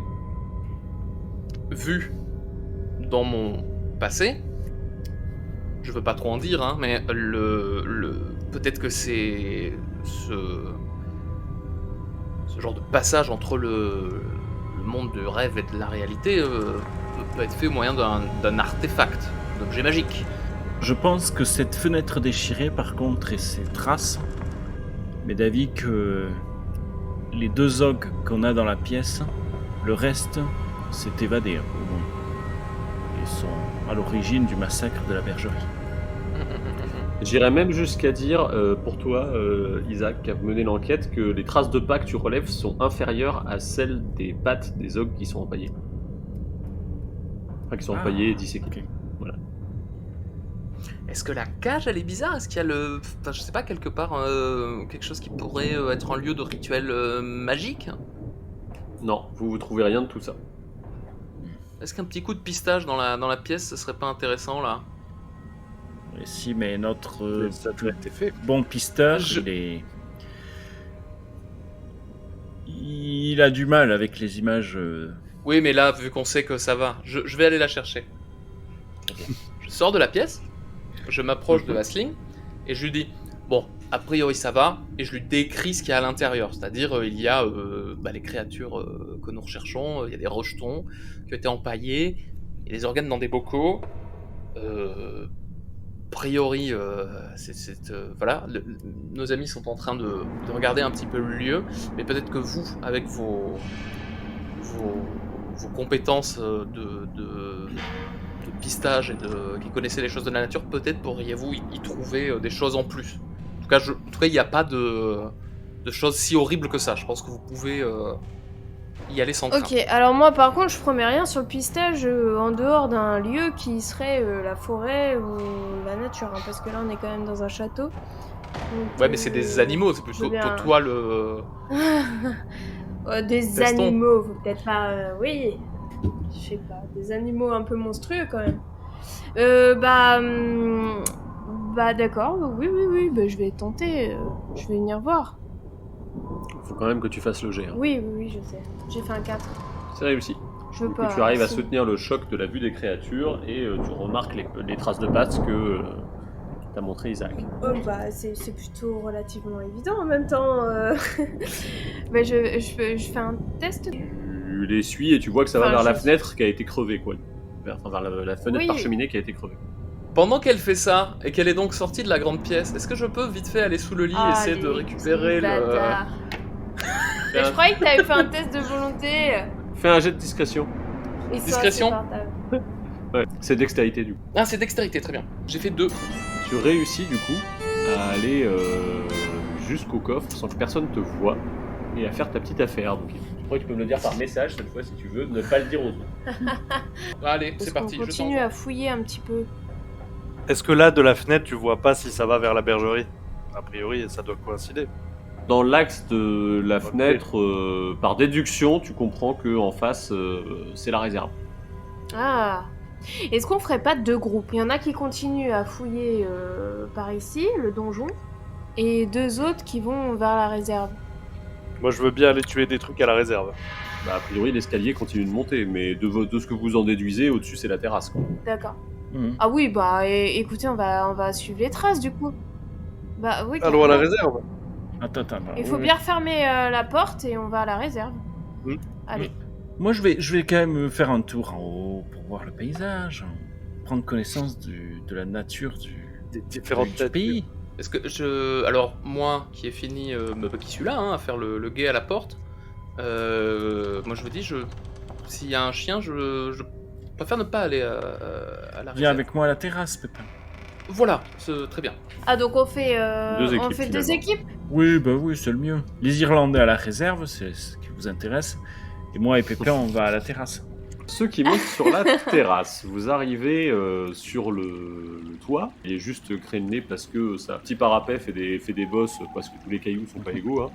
vu dans mon passé, je veux pas trop en dire, hein, mais peut-être que c'est ce genre de passage entre le monde du rêve et de la réalité peut être fait au moyen d'un artefact, d'un objet magique. Je pense que cette fenêtre déchirée, par contre, et ces traces mais d'avis que les 2 ogres qu'on a dans la pièce, le reste s'est évadé au moins. Ils sont à l'origine du massacre de la bergerie. J'irais même jusqu'à dire, pour toi, Isaac, qui a mené l'enquête, que les traces de pas que tu relèves sont inférieures à celles des pattes des ogres qui sont empaillés. Enfin, qui sont empaillés et disséqués. Ok. Voilà. Est-ce que la cage, elle est bizarre? Est-ce qu'il y a le... Enfin, je sais pas, quelque part, quelque chose qui pourrait être un lieu de rituel magique? Non, vous trouvez rien de tout ça. Est-ce qu'un petit coup de pistage dans la pièce, ce serait pas intéressant, là? Et si, mais notre Ça a déjà été fait. bon pisteur, il a du mal avec les images. Oui, mais là, vu qu'on sait que ça va, je vais aller la chercher. Je sors de la pièce, je m'approche de Vasling, et je lui dis, bon, a priori ça va, et je lui décris ce qu'il y a à l'intérieur. C'est-à-dire, il y a les créatures que nous recherchons, il y a des rejetons qui ont été empaillés, il y a des organes dans des bocaux. A priori, voilà, nos amis sont en train de regarder un petit peu le lieu, mais peut-être que vous, avec vos compétences de pistage et qui connaissez les choses de la nature, peut-être pourriez-vous y trouver des choses en plus. En tout cas, il n'y a pas de choses si horribles que ça. Je pense que vous pouvez y aller sans crainte. Ok, alors moi par contre je promets rien sur le pistage en dehors d'un lieu qui serait la forêt ou la nature, hein, parce que là on est quand même dans un château. Donc, Ouais, mais c'est des animaux, c'est plutôt bien. toi le... des Testons. animaux, faut peut-être pas... oui, je sais pas, des animaux un peu monstrueux quand même. D'accord, oui, bah, je vais tenter, je vais venir voir. Faut quand même que tu fasses le jet. Hein. Oui, je sais, j'ai fait un 4. C'est réussi. Je veux Du coup, pas... tu arrives à si. soutenir le choc de la vue des créatures et tu remarques les traces de pattes que t'a montré Isaac. Oh, bah, c'est plutôt relativement évident en même temps. Bah, je fais un test. Tu les suis et tu vois que ça va Enfin, vers la je- fenêtre qui a été crevée, quoi. Vers la fenêtre Oui. par cheminée qui a été crevée. Pendant qu'elle fait ça, et qu'elle est donc sortie de la grande pièce, est-ce que je peux vite fait aller sous le lit et essayer de récupérer le... bâtard. Mais je croyais que t'avais fait un test de volonté. Fais un jet de discrétion. Et ça, Discrétion. c'est portable. Ouais, c'est dextérité du coup. Ah, c'est dextérité, très bien. J'ai fait 2. Tu réussis du coup à aller jusqu'au coffre sans que personne te voie et à faire ta petite affaire. Donc je crois que tu peux me le dire par message cette fois si tu veux, ne pas le dire aux autres. Allez, Est-ce c'est qu'on parti, je continue t'envoie. à fouiller un petit peu? Est-ce que là, de la fenêtre, tu vois pas si ça va vers la bergerie? A priori, ça doit coïncider. Dans l'axe de la Ok. fenêtre, par déduction, tu comprends que en face, c'est la réserve. Ah. Est-ce qu'on ferait pas 2 groupes? Il y en a qui continuent à fouiller par ici, le donjon, et 2 autres qui vont vers la réserve. Moi, je veux bien aller tuer des trucs à la réserve. Bah, a priori, l'escalier continue de monter, mais de ce que vous en déduisez, au-dessus, c'est la terrasse. Quoi. D'accord. Mhm. Ah oui, bah écoutez, on va suivre les traces du coup. Bah oui. Allons à la carrément. réserve. Attends. Il faut bien refermer la porte et on va à la réserve. Mm. Allez. Moi, je vais quand même faire un tour en haut pour voir le paysage, prendre connaissance de la nature Des différentes du têtes. pays. Est-ce que alors moi qui ai fini, qui suis là, hein, à faire le guet à la porte, moi je vous dis, s'il y a un chien, je préfère ne pas aller à la Viens réserve. avec moi à la terrasse, Pépin. Voilà, c'est très bien. Ah donc on fait Deux on équipes, fait 2 finalement. équipes. Oui, c'est le mieux. Les Irlandais à la réserve, c'est ce qui vous intéresse. Et moi et Pépin, on va à la terrasse. Ceux qui montent sur la terrasse, vous arrivez sur le toit. Il est juste crénené parce que c'est un petit parapet fait des bosses parce que tous les cailloux sont pas égaux. Hein.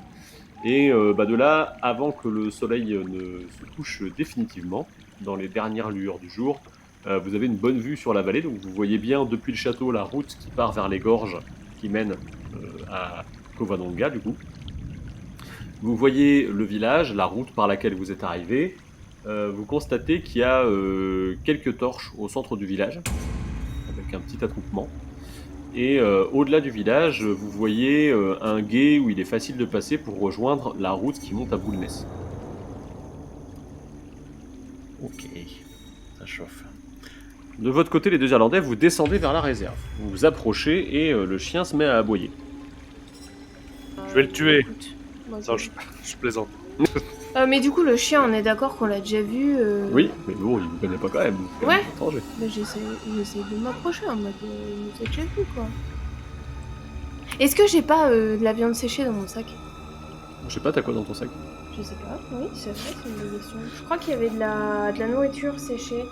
Et de là, avant que le soleil ne se couche définitivement, dans les dernières lueurs du jour, vous avez une bonne vue sur la vallée. Donc vous voyez bien depuis le château la route qui part vers les gorges qui mènent à Covadonga du coup. Vous voyez le village, la route par laquelle vous êtes arrivé. Vous constatez qu'il y a quelques torches au centre du village, avec un petit attroupement. Et au-delà du village, vous voyez un gué où il est facile de passer pour rejoindre la route qui monte à Boulness. Ok, ça chauffe. De votre côté, les deux Irlandais, vous descendez vers la réserve. Vous vous approchez et le chien se met à aboyer. Je vais le tuer. Écoute, moi, Non, je plaisante. mais du coup, le chien, on est d'accord qu'on l'a déjà vu. Oui, mais bon, il vous connaît pas quand même. C'est quand même Ouais. étranger. Bah, j'essaie de m'approcher en mode il nous a déjà vu quoi. Est-ce que j'ai pas de la viande séchée dans mon sac? Je sais pas, t'as quoi dans ton sac? Je sais pas, oui, c'est vrai, c'est une bonne question. Je crois qu'il y avait de la nourriture séchée.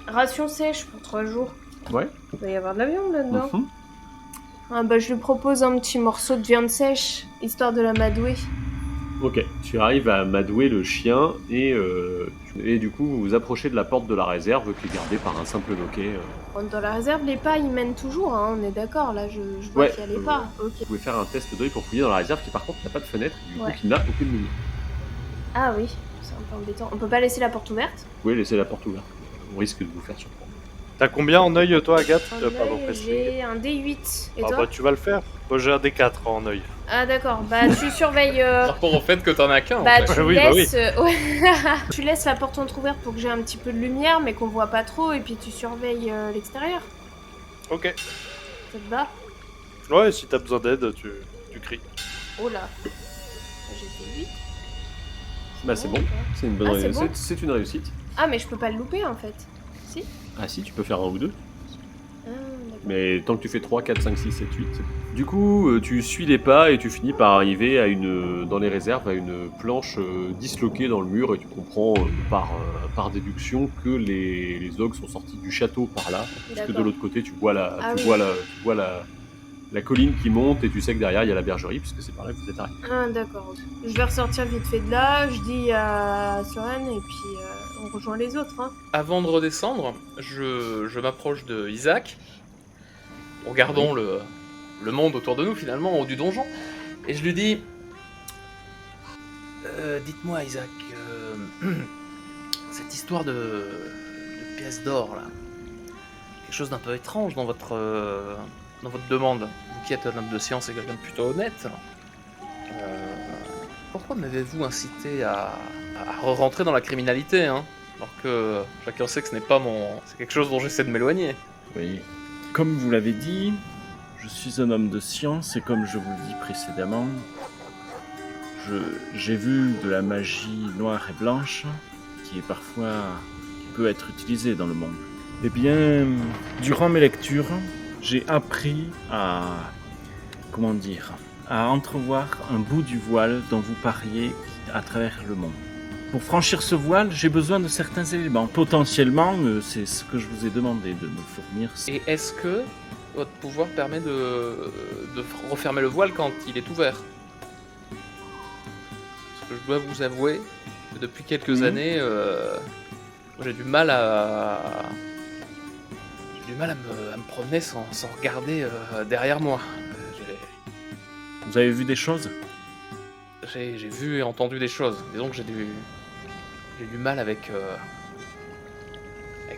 Ration sèche pour 3 jours. Ouais. Il va y avoir de la viande là-dedans. Mhm. Ah bah je lui propose un petit morceau de viande sèche, histoire de la madouer. Ok, tu arrives à madouer le chien et du coup vous vous approchez de la porte de la réserve qui est gardée par un simple loquet. Bon, dans la réserve, les pas ils mènent toujours, hein, on est d'accord, là je vois Ouais, qu'il y a les pas. Ok. Vous pouvez faire un test d'œil pour fouiller dans la réserve qui par contre n'a pas de fenêtre, du Ouais. coup qui n'a aucune lumière. Ah oui, c'est un peu embêtant. On peut pas laisser la porte ouverte? Vous pouvez laisser la porte ouverte, on risque de vous faire surprendre. T'as combien en œil, toi, Agathe? En Tu vas pas œil, m'en préciser. j'ai un D8. Et Ah toi? bah tu vas le faire. Moi j'ai un D4 en œil. Ah d'accord, bah tu surveilles... Par rapport au fait que t'en as qu'un, Bah en fait. tu Oui, bah laisses... ouais. Tu laisses la porte entrouverte pour que j'ai un petit peu de lumière, mais qu'on voit pas trop, et puis tu surveilles l'extérieur. Ok. Ça te va? Ouais, si t'as besoin d'aide, tu cries. Oh là. J'ai fait 8. Bah c'est bon, quoi. c'est une bonne Ah, c'est réussite. bon C'est une réussite. Ah mais je peux pas le louper en fait. Si? Ah si, tu peux faire un ou deux. Ah d'accord. Mais tant que tu fais 3, 4, 5, 6, 7, 8. Du coup, tu suis les pas et tu finis par arriver à dans les réserves à une planche disloquée dans le mur et tu comprends par déduction que les ogres sont sortis du château par là. Parce que de D'accord. l'autre côté, tu vois Ah oui. la colline qui monte et tu sais que derrière il y a la bergerie puisque c'est par là que vous êtes arrivé. Ah d'accord. Ok. Je vais ressortir vite fait de là, je dis à Soren et puis on rejoint les autres. Hein. Avant de redescendre, je m'approche de Isaac, regardons le monde autour de nous finalement, en haut du donjon, et je lui dis dites-moi Isaac, cette histoire de pièces d'or là, quelque chose d'un peu étrange dans votre demande, vous qui êtes un homme de science et quelqu'un de plutôt honnête, pourquoi m'avez-vous incité à rentrer dans la criminalité, hein, alors que chacun sait que ce n'est pas c'est quelque chose dont j'essaie de m'éloigner. Oui. Comme vous l'avez dit, je suis un homme de science et comme je vous le dis précédemment, j'ai vu de la magie noire et blanche qui peut être utilisée dans le monde. Eh bien, durant mes lectures, j'ai appris à entrevoir un bout du voile dont vous parliez à travers le monde. Pour franchir ce voile, j'ai besoin de certains éléments. Potentiellement, c'est ce que je vous ai demandé de me fournir. Et est-ce que votre pouvoir permet de refermer le voile quand il est ouvert? Parce que je dois vous avouer que depuis quelques années, j'ai du mal à me promener sans regarder derrière moi. Vous avez vu des choses? J'ai vu et entendu des choses. Disons que j'ai du mal avec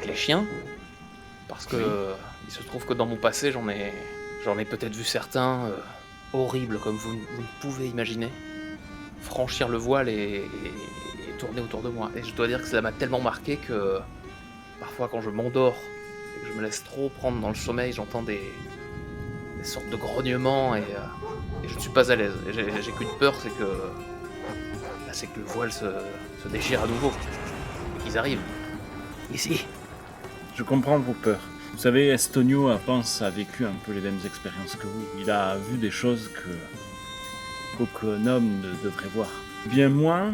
les chiens, parce que il se trouve que dans mon passé j'en ai peut-être vu certains horribles comme vous ne pouvez imaginer franchir le voile et tourner autour de moi. Et je dois dire que ça m'a tellement marqué que parfois quand je m'endors et que je me laisse trop prendre dans le sommeil, j'entends des sortes de grognements et je ne suis pas à l'aise. Et j'ai qu'une peur, c'est que le voile se déchire à nouveau et qu'ils arrivent ici. Je comprends vos peurs. Vous savez, Estonio a vécu un peu les mêmes expériences que vous. Il a vu des choses qu'aucun homme ne devrait voir. Bien moi,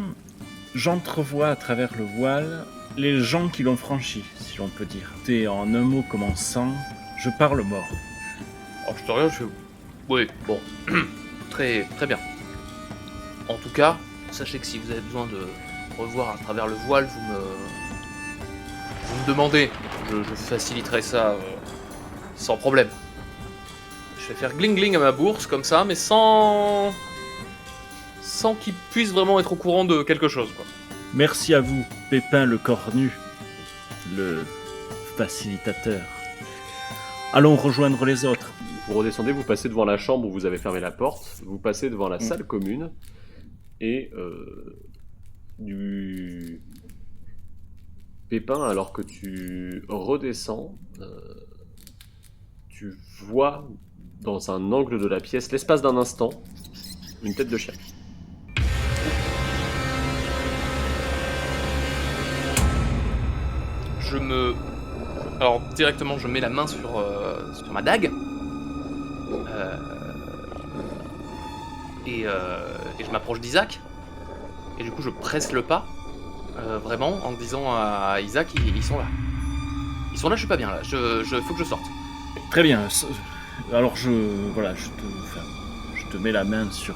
j'entrevois à travers le voile les gens qui l'ont franchi, si l'on peut dire. Et en un mot commençant, je parle mort. Oh, je te regarde, je fais... Oui, bon. Très, très bien. En tout cas, sachez que si vous avez besoin de revoir à travers le voile, vous me demandez. Je faciliterai ça sans problème. Je vais faire gling-gling à ma bourse, comme ça, mais sans qu'il puisse vraiment être au courant de quelque chose, quoi. Merci à vous, Pépin le Cornu, le facilitateur. Allons rejoindre les autres. Vous redescendez, vous passez devant la chambre où vous avez fermé la porte, vous passez devant la salle commune, et du Pépin, alors que tu redescends, tu vois dans un angle de la pièce, l'espace d'un instant, une tête de chien. Alors directement, je mets la main sur ma dague. Et je m'approche d'Isaac. Et du coup, je presse le pas. Vraiment, en disant à Isaac, ils sont là. Ils sont là, je suis pas bien là. Faut que je sorte. Très bien. Alors je te mets la main sur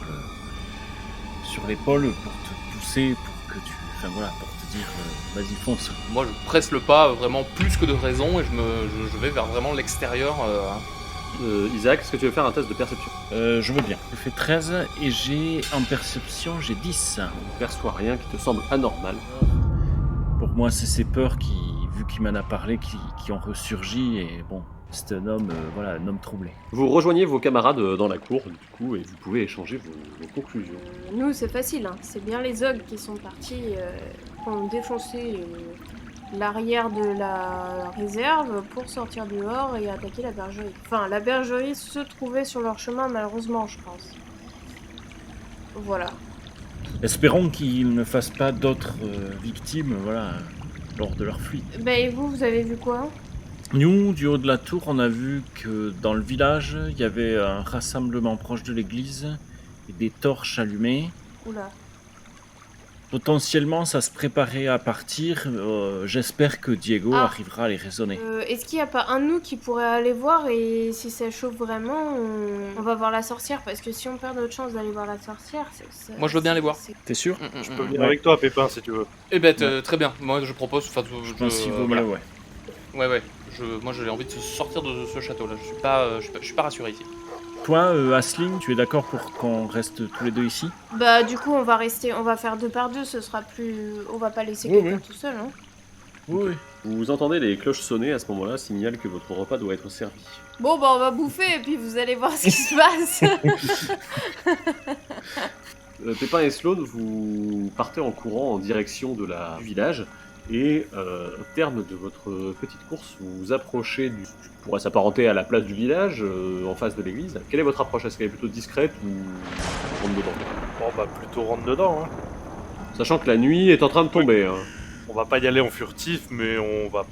l'épaule pour te pousser, pour que pour te dire vas-y fonce. Moi, je presse le pas vraiment plus que de raison et je vais vers vraiment l'extérieur. Isaac, est-ce que tu veux faire un test de perception? Je veux bien. Je fais 13 et j'ai en perception, j'ai 10. Tu ne perçois rien qui te semble anormal. Pour moi, c'est ces peurs qui, vu qu'il m'en a parlé, qui ont ressurgi et bon, c'est un homme, un homme troublé. Vous rejoignez vos camarades dans la cour, du coup, et vous pouvez échanger vos conclusions. Nous, c'est facile, hein. C'est bien les ogres qui sont partis, qui ont défoncé l'arrière de la réserve pour sortir dehors et attaquer la bergerie. Enfin, la bergerie se trouvait sur leur chemin, malheureusement, je pense. Voilà. Espérons qu'ils ne fassent pas d'autres victimes, lors de leur fuite. Et vous avez vu quoi? Nous, du haut de la tour, on a vu que dans le village, il y avait un rassemblement proche de l'église et des torches allumées. Oula. Potentiellement, ça se préparait à partir. J'espère que Diego arrivera à les raisonner. Est-ce qu'il n'y a pas un de nous qui pourrait aller voir et si ça chauffe vraiment, on va voir la sorcière? Parce que si on perd notre chance d'aller voir la sorcière, Moi, je veux bien aller voir. T'es sûr? Je peux venir avec toi, Pépin, si tu veux. Eh ben, très bien. Moi, je propose. Je pense qu'il vaut mieux, ouais. Ouais. Moi, j'ai envie de sortir de ce château-là. Je suis pas rassuré ici. Toi, Asling, tu es d'accord pour qu'on reste tous les deux ici? Du coup, on va faire 2 par 2, ce sera plus... On va pas laisser quelqu'un tout seul, hein. Oui. Vous entendez les cloches sonner à ce moment-là, signal que votre repas doit être servi. Bon, on va bouffer et puis vous allez voir ce qui se passe. Pépin et Sloan, vous partez en courant en direction du village. Et au terme de votre petite course, vous vous approchez du... qui pourrait s'apparenter à la place du village, en face de l'église. Quelle est votre approche? Est-ce qu'elle est plutôt discrète ou rentre dedans? Bon, plutôt rentre dedans, hein. Sachant que la nuit est en train de tomber. Hein. On va pas y aller en furtif, mais on va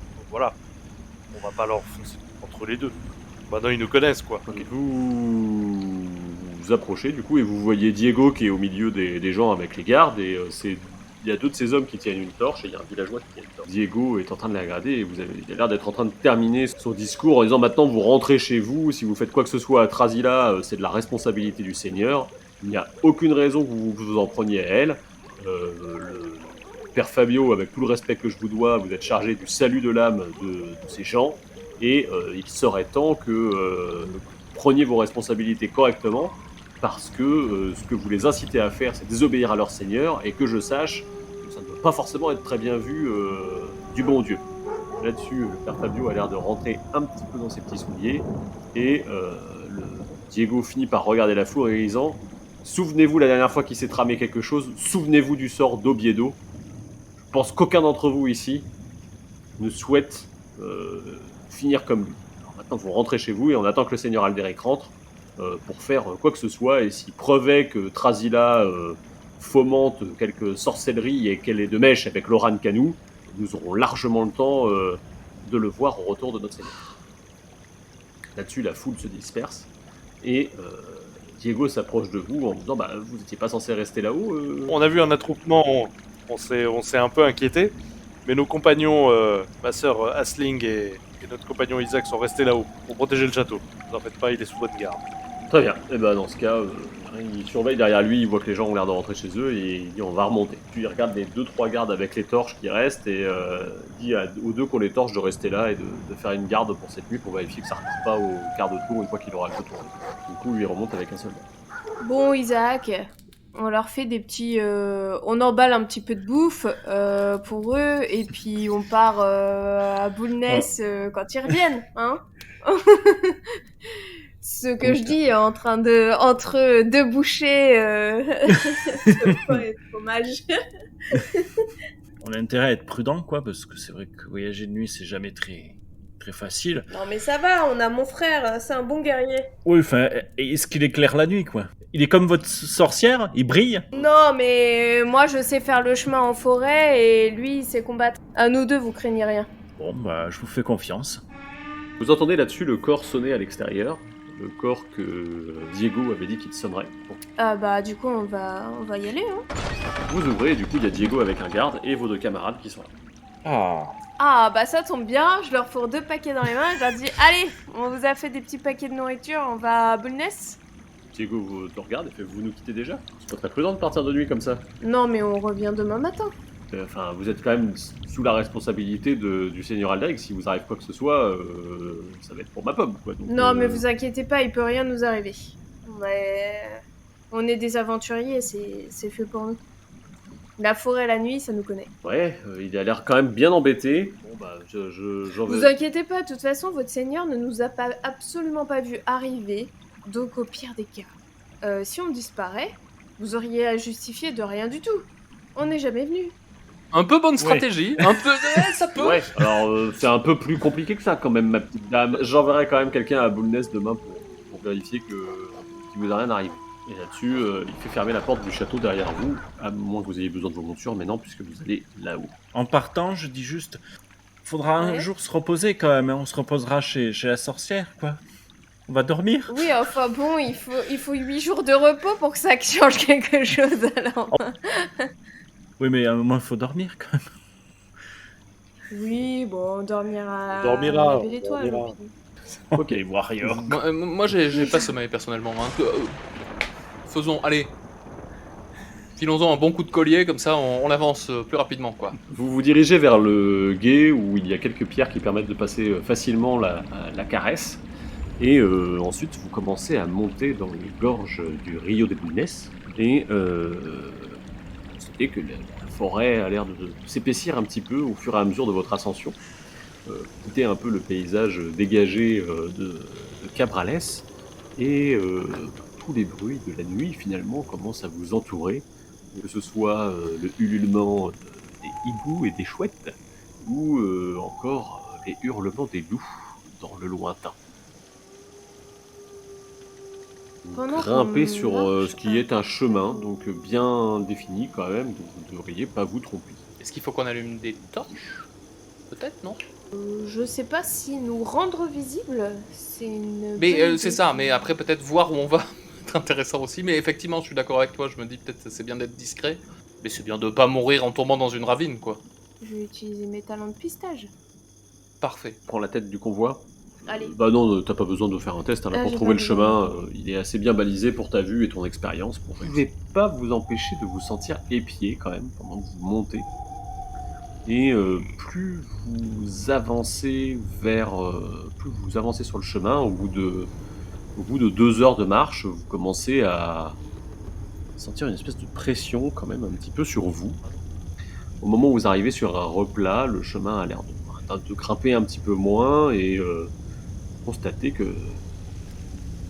pas leur foncer entre les deux. Maintenant, ils nous connaissent, quoi. Okay. Vous approchez, du coup, et vous voyez Diego qui est au milieu des gens avec les gardes, et il y a 2 de ces hommes qui tiennent une torche et il y a un villageois qui tient une torche. Diego est en train de la regarder et il a l'air d'être en train de terminer son discours en disant maintenant vous rentrez chez vous, si vous faites quoi que ce soit à Trasila, c'est de la responsabilité du Seigneur. Il n'y a aucune raison que vous vous en preniez à elle. Le Père Fabio, avec tout le respect que je vous dois, vous êtes chargé du salut de l'âme de ces gens et il serait temps que vous preniez vos responsabilités correctement parce que ce que vous les incitez à faire, c'est désobéir à leur Seigneur et que je sache ça ne doit pas forcément être très bien vu du bon Dieu. Là-dessus, le Père Fabio a l'air de rentrer un petit peu dans ses petits souliers et Diego finit par regarder la foule en disant « Souvenez-vous la dernière fois qu'il s'est tramé quelque chose, souvenez-vous du sort d'Obiedo. Je pense qu'aucun d'entre vous ici ne souhaite finir comme lui. Alors maintenant, vous rentrez chez vous et on attend que le Seigneur Alderic rentre pour faire quoi que ce soit et s'il prouvait que Trasila... fomente quelques sorcelleries et qu'elle est de mèche avec Loran Canou, nous aurons largement le temps de le voir au retour de notre Seigneur. Là-dessus, la foule se disperse et Diego s'approche de vous en disant vous n'étiez pas censé rester là-haut On a vu un attroupement, on s'est un peu inquiété, mais nos compagnons, ma sœur Asling et notre compagnon Isaac sont restés là-haut pour protéger le château. Ne vous en faites pas, il est sous bonne garde. Très bien. Et dans ce cas, il surveille derrière lui, il voit que les gens ont l'air de rentrer chez eux et il dit on va remonter. Puis il regarde les 2-3 gardes avec les torches qui restent et dit aux 2 qui ont les torches de rester là et de faire une garde pour cette nuit pour vérifier que ça ne repart pas au quart de tour une fois qu'il aura le tour. Du coup, lui il remonte avec un soldat. Bon, Isaac, on leur fait des petits... on emballe un petit peu de bouffe pour eux et puis on part à Boulness quand ils reviennent, hein. Ce que je dis entre 2 bouchées de pain et de fromage. On a intérêt à être prudent, quoi, parce que c'est vrai que voyager de nuit, c'est jamais très très facile. Non mais ça va, on a mon frère, c'est un bon guerrier. Oui, enfin, est-ce qu'il éclaire la nuit, quoi? Il est comme votre sorcière, il brille? Non mais moi je sais faire le chemin en forêt et lui il sait combattre. À nous deux vous craignez rien. Bon, bah, je vous fais confiance. Vous entendez là-dessus le corps sonner à l'extérieur, le corps que Diego avait dit qu'il sonnerait. Bon. Ah bah du coup on va y aller hein. Vous ouvrez et du coup il y a Diego avec un garde et vos deux camarades qui sont là. Ah. Ah bah ça tombe bien, je leur fourre 2 paquets dans les mains, je leur dis allez, on vous a fait des petits paquets de nourriture, on va à Bulnes. Diego te regarde et fait vous nous quittez déjà? C'est pas très prudent de partir de nuit comme ça. Non mais on revient demain matin. Enfin, vous êtes quand même sous la responsabilité du seigneur Alderic. Si vous arrive quoi que ce soit, ça va être pour ma pomme, quoi. Donc, Non mais vous inquiétez pas, il peut rien nous arriver. On est des aventuriers, c'est fait pour nous. La forêt la nuit, ça nous connaît. Ouais, il a l'air quand même bien embêté. Bon bah, j'en Vous vais. inquiétez pas, de toute façon, votre seigneur ne nous a absolument pas vu arriver. Donc au pire des cas, si on disparaît, vous auriez à justifier de rien du tout. On n'est jamais venu. Un peu bonne stratégie, un peu... ça peut. Ouais, alors c'est un peu plus compliqué que ça quand même, ma petite dame. J'enverrai quand même quelqu'un à Bulnes demain pour vérifier qu'il vous a rien arrivé. Et là-dessus, il fait fermer la porte du château derrière vous, à moins que vous ayez besoin de vos montures, mais non, puisque vous allez là-haut. En partant, je dis juste, faudra un Ouais. jour se reposer quand même, hein. On se reposera chez la sorcière, quoi. On va dormir? Oui, enfin bon, il faut 8 jours de repos pour que ça change quelque chose alors. Oui, mais à un moment, il faut dormir quand même. Oui, bon, on dormira. On dormira, à la belle on étoile, dormira. puis- Ok, Warrior. Moi j'ai pas sommeil personnellement. Hein. Faisons, allez. Filons-en un bon coup de collier, comme ça on avance plus rapidement, quoi. Vous vous dirigez vers le gué où il y a quelques pierres qui permettent de passer facilement la caresse. Et ensuite, vous commencez à monter dans les gorges du Rio de Bulnes. Et vous constatez que la forêt a l'air de s'épaissir un petit peu au fur et à mesure de votre ascension. Vous quittez un peu le paysage dégagé de Cabrales. Et tous les bruits de la nuit, finalement, commencent à vous entourer. Que ce soit le ululement des hiboux et des chouettes, ou encore les hurlements des loups dans le lointain. Vous Pendant grimpez qu'on sur marche, ce qui est un chemin, donc bien défini quand même, donc vous ne devriez pas vous tromper. Est-ce qu'il faut qu'on allume des torches? Peut-être, non? Je sais pas si nous rendre visibles, c'est une. Mais bonne c'est idée. ça, mais après peut-être voir où on va, c'est intéressant aussi. Mais effectivement, je suis d'accord avec toi, je me dis peut-être que c'est bien d'être discret. Mais c'est bien de pas mourir en tombant dans une ravine, quoi. Je vais utiliser mes talents de pistage. Parfait. Prends la tête du convoi. Allez. Bah non, t'as pas besoin de faire un test, hein, là, Ah, pour j'ai trouver pas le besoin. chemin, il est assez bien balisé pour ta vue et ton expérience. Vous ne pouvez pas vous empêcher de vous sentir épié quand même pendant que vous montez. Et plus vous avancez plus vous avancez sur le chemin, au bout de 2 heures de marche, vous commencez à sentir une espèce de pression quand même un petit peu sur vous. Au moment où vous arrivez sur un replat, le chemin a l'air de grimper un petit peu moins et constatez que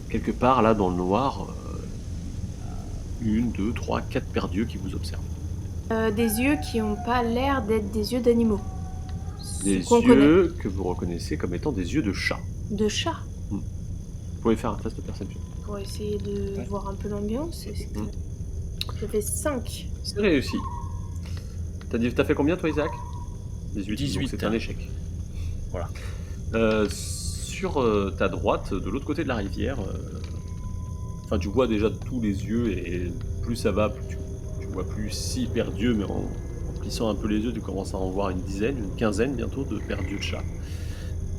quelque part là dans le noir, 1, 2, 3, 4 paires d'yeux qui vous observent. Des yeux qui ont pas l'air d'être des yeux d'animaux. Des Qu'on connaît. yeux que vous reconnaissez comme étant des yeux de chat. De chat. Vous pouvez faire un test de perception. Pour essayer de voir un peu l'ambiance. Ça fait 5. C'est réussi. T'as fait combien toi Isaac 18. 18. Donc c'est un échec. Voilà. Sur ta droite, de l'autre côté de la rivière, enfin tu vois déjà tous les yeux et plus ça va, plus tu vois plus 6 paires d'yeux, mais en plissant un peu les yeux, tu commences à en voir une dizaine, une quinzaine bientôt de paires d'yeux de chat.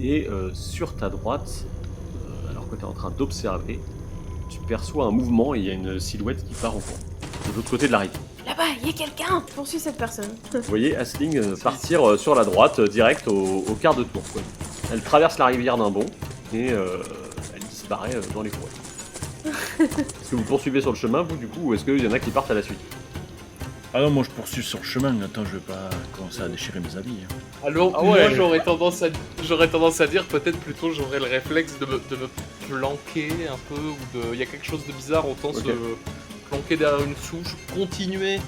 Et sur ta droite, alors que tu es en train d'observer, tu perçois un mouvement et il y a une silhouette qui part au coin, de l'autre côté de la rivière. Là-bas, il y a quelqu'un. Poursuis cette personne. Vous voyez Aisling partir sur la droite, direct au quart de tour. Quoi. Elle traverse la rivière d'un bond et elle disparaît dans les forêts. Est-ce que vous poursuivez sur le chemin, vous, du coup, ou est-ce qu'il y en a qui partent à la suite? Ah non, moi je poursuis sur le chemin, attends, je vais pas commencer à déchirer mes habits. Hein. Alors, Ah moi ouais. j'aurais tendance à dire peut-être plutôt j'aurais le réflexe de me planquer un peu, ou de. Il y a quelque chose de bizarre, autant Ok. se planquer derrière une souche, continuer.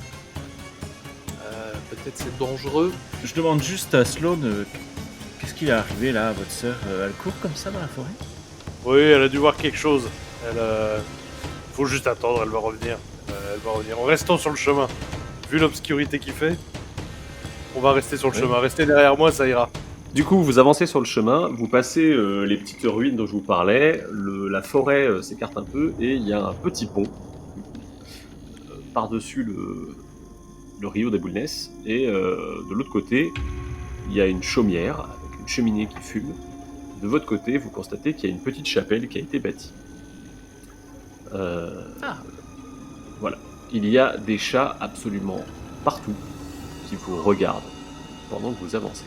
Peut-être c'est dangereux. Je demande juste à Sloane Qu'est-ce qui est arrivé là à votre sœur? Elle court comme ça dans la forêt? Oui, elle a dû voir quelque chose. Faut juste attendre, elle va revenir. En restant sur le chemin. Vu l'obscurité qu'il fait, on va rester sur le chemin. Restez derrière moi, ça ira. Du coup, vous avancez sur le chemin, vous passez les petites ruines dont je vous parlais, la forêt s'écarte un peu et il y a un petit pont par-dessus le Rio des Bulnes. Et de l'autre côté, il y a une chaumière avec une cheminée qui fume. De votre côté, vous constatez qu'il y a une petite chapelle qui a été bâtie. Voilà. Il y a des chats absolument partout qui vous regardent pendant que vous avancez.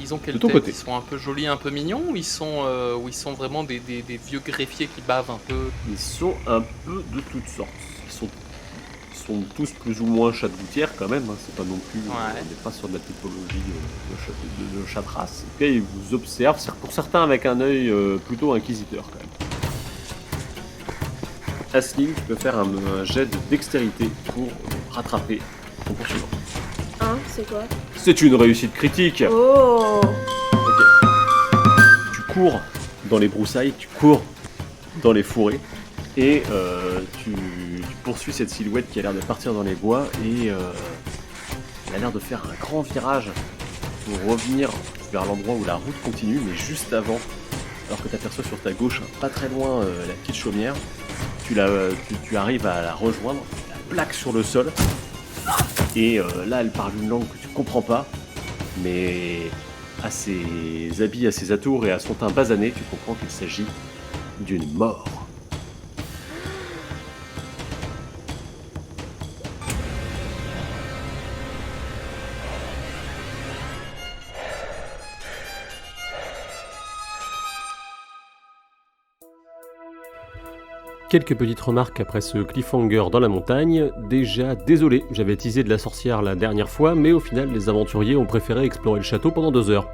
Ils ont quelle De ton tête? côté. Ils sont un peu jolis, un peu mignons, ou ils sont vraiment des vieux greffiers qui bavent un peu? Ils sont un peu de toutes sortes. Ils sont tous plus ou moins chats de gouttière quand même. Hein. C'est pas non plus. Ouais. On n'est pas sur de la typologie de chat de race. Et puis ils vous observent, pour certains avec un œil plutôt inquisiteur quand même. Asling, tu peux faire un jet de dextérité pour rattraper ton poursuivant. Hein, c'est quoi? C'est une réussite critique. Oh! Tu cours dans les broussailles, tu cours dans les fourrés et tu poursuis cette silhouette qui a l'air de partir dans les bois et elle a l'air de faire un grand virage pour revenir vers l'endroit où la route continue, mais juste avant, alors que tu aperçois sur ta gauche, pas très loin, la petite chaumière, tu arrives à la rejoindre, la plaque sur le sol et là elle parle une langue que tu comprends pas, mais à ses habits, à ses atours et à son teint basané, tu comprends qu'il s'agit d'une mort. Quelques petites remarques après ce cliffhanger dans la montagne. Déjà, désolé, j'avais teasé de la sorcière la dernière fois, mais au final, les aventuriers ont préféré explorer le château pendant 2 heures.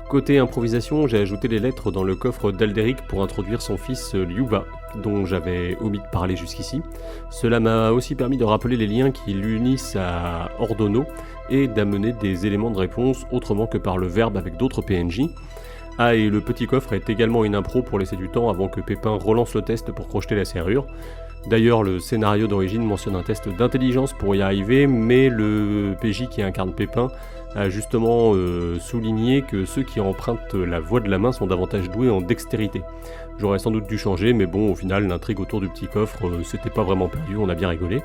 Côté improvisation, j'ai ajouté les lettres dans le coffre d'Alderic pour introduire son fils Liuva, dont j'avais omis de parler jusqu'ici. Cela m'a aussi permis de rappeler les liens qui l'unissent à Ordono et d'amener des éléments de réponse autrement que par le verbe avec d'autres PNJ. Ah, et le petit coffre est également une impro pour laisser du temps avant que Pépin relance le test pour crocheter la serrure. D'ailleurs, le scénario d'origine mentionne un test d'intelligence pour y arriver, mais le PJ qui incarne Pépin a justement souligné que ceux qui empruntent la voie de la main sont davantage doués en dextérité. J'aurais sans doute dû changer, mais bon, au final, l'intrigue autour du petit coffre, c'était pas vraiment perdu, on a bien rigolé.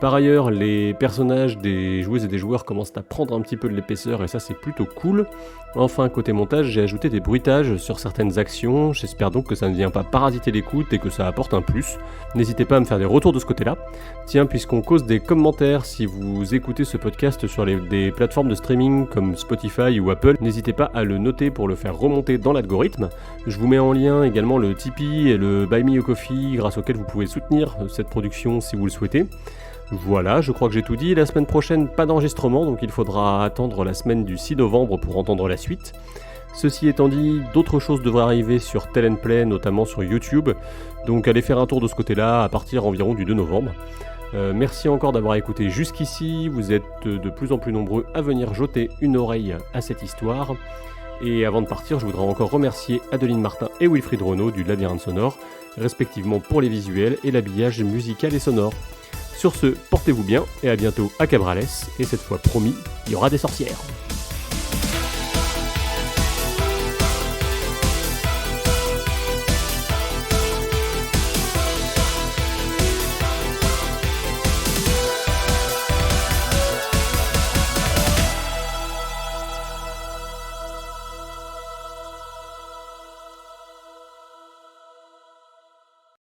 Par ailleurs, les personnages des joueuses et des joueurs commencent à prendre un petit peu de l'épaisseur et ça c'est plutôt cool. Enfin, côté montage, j'ai ajouté des bruitages sur certaines actions, j'espère donc que ça ne vient pas parasiter l'écoute et que ça apporte un plus. N'hésitez pas à me faire des retours de ce côté-là. Tiens, puisqu'on cause des commentaires, si vous écoutez ce podcast sur des plateformes de streaming comme Spotify ou Apple, n'hésitez pas à le noter pour le faire remonter dans l'algorithme. Je vous mets en lien également le Tipeee et le Buy Me a Coffee grâce auquel vous pouvez soutenir cette production si vous le souhaitez. Voilà, je crois que j'ai tout dit. La semaine prochaine, pas d'enregistrement, donc il faudra attendre la semaine du 6 novembre pour entendre la suite. Ceci étant dit, d'autres choses devraient arriver sur Tell & Play, notamment sur YouTube, donc allez faire un tour de ce côté-là à partir environ du 2 novembre. Merci encore d'avoir écouté jusqu'ici, vous êtes de plus en plus nombreux à venir jeter une oreille à cette histoire. Et avant de partir, je voudrais encore remercier Adeline Martin et Wilfried Renaud du Labyrinthe Sonore, respectivement pour les visuels et l'habillage musical et sonore. Sur ce, portez-vous bien et à bientôt à Cabrales, et cette fois promis, il y aura des sorcières.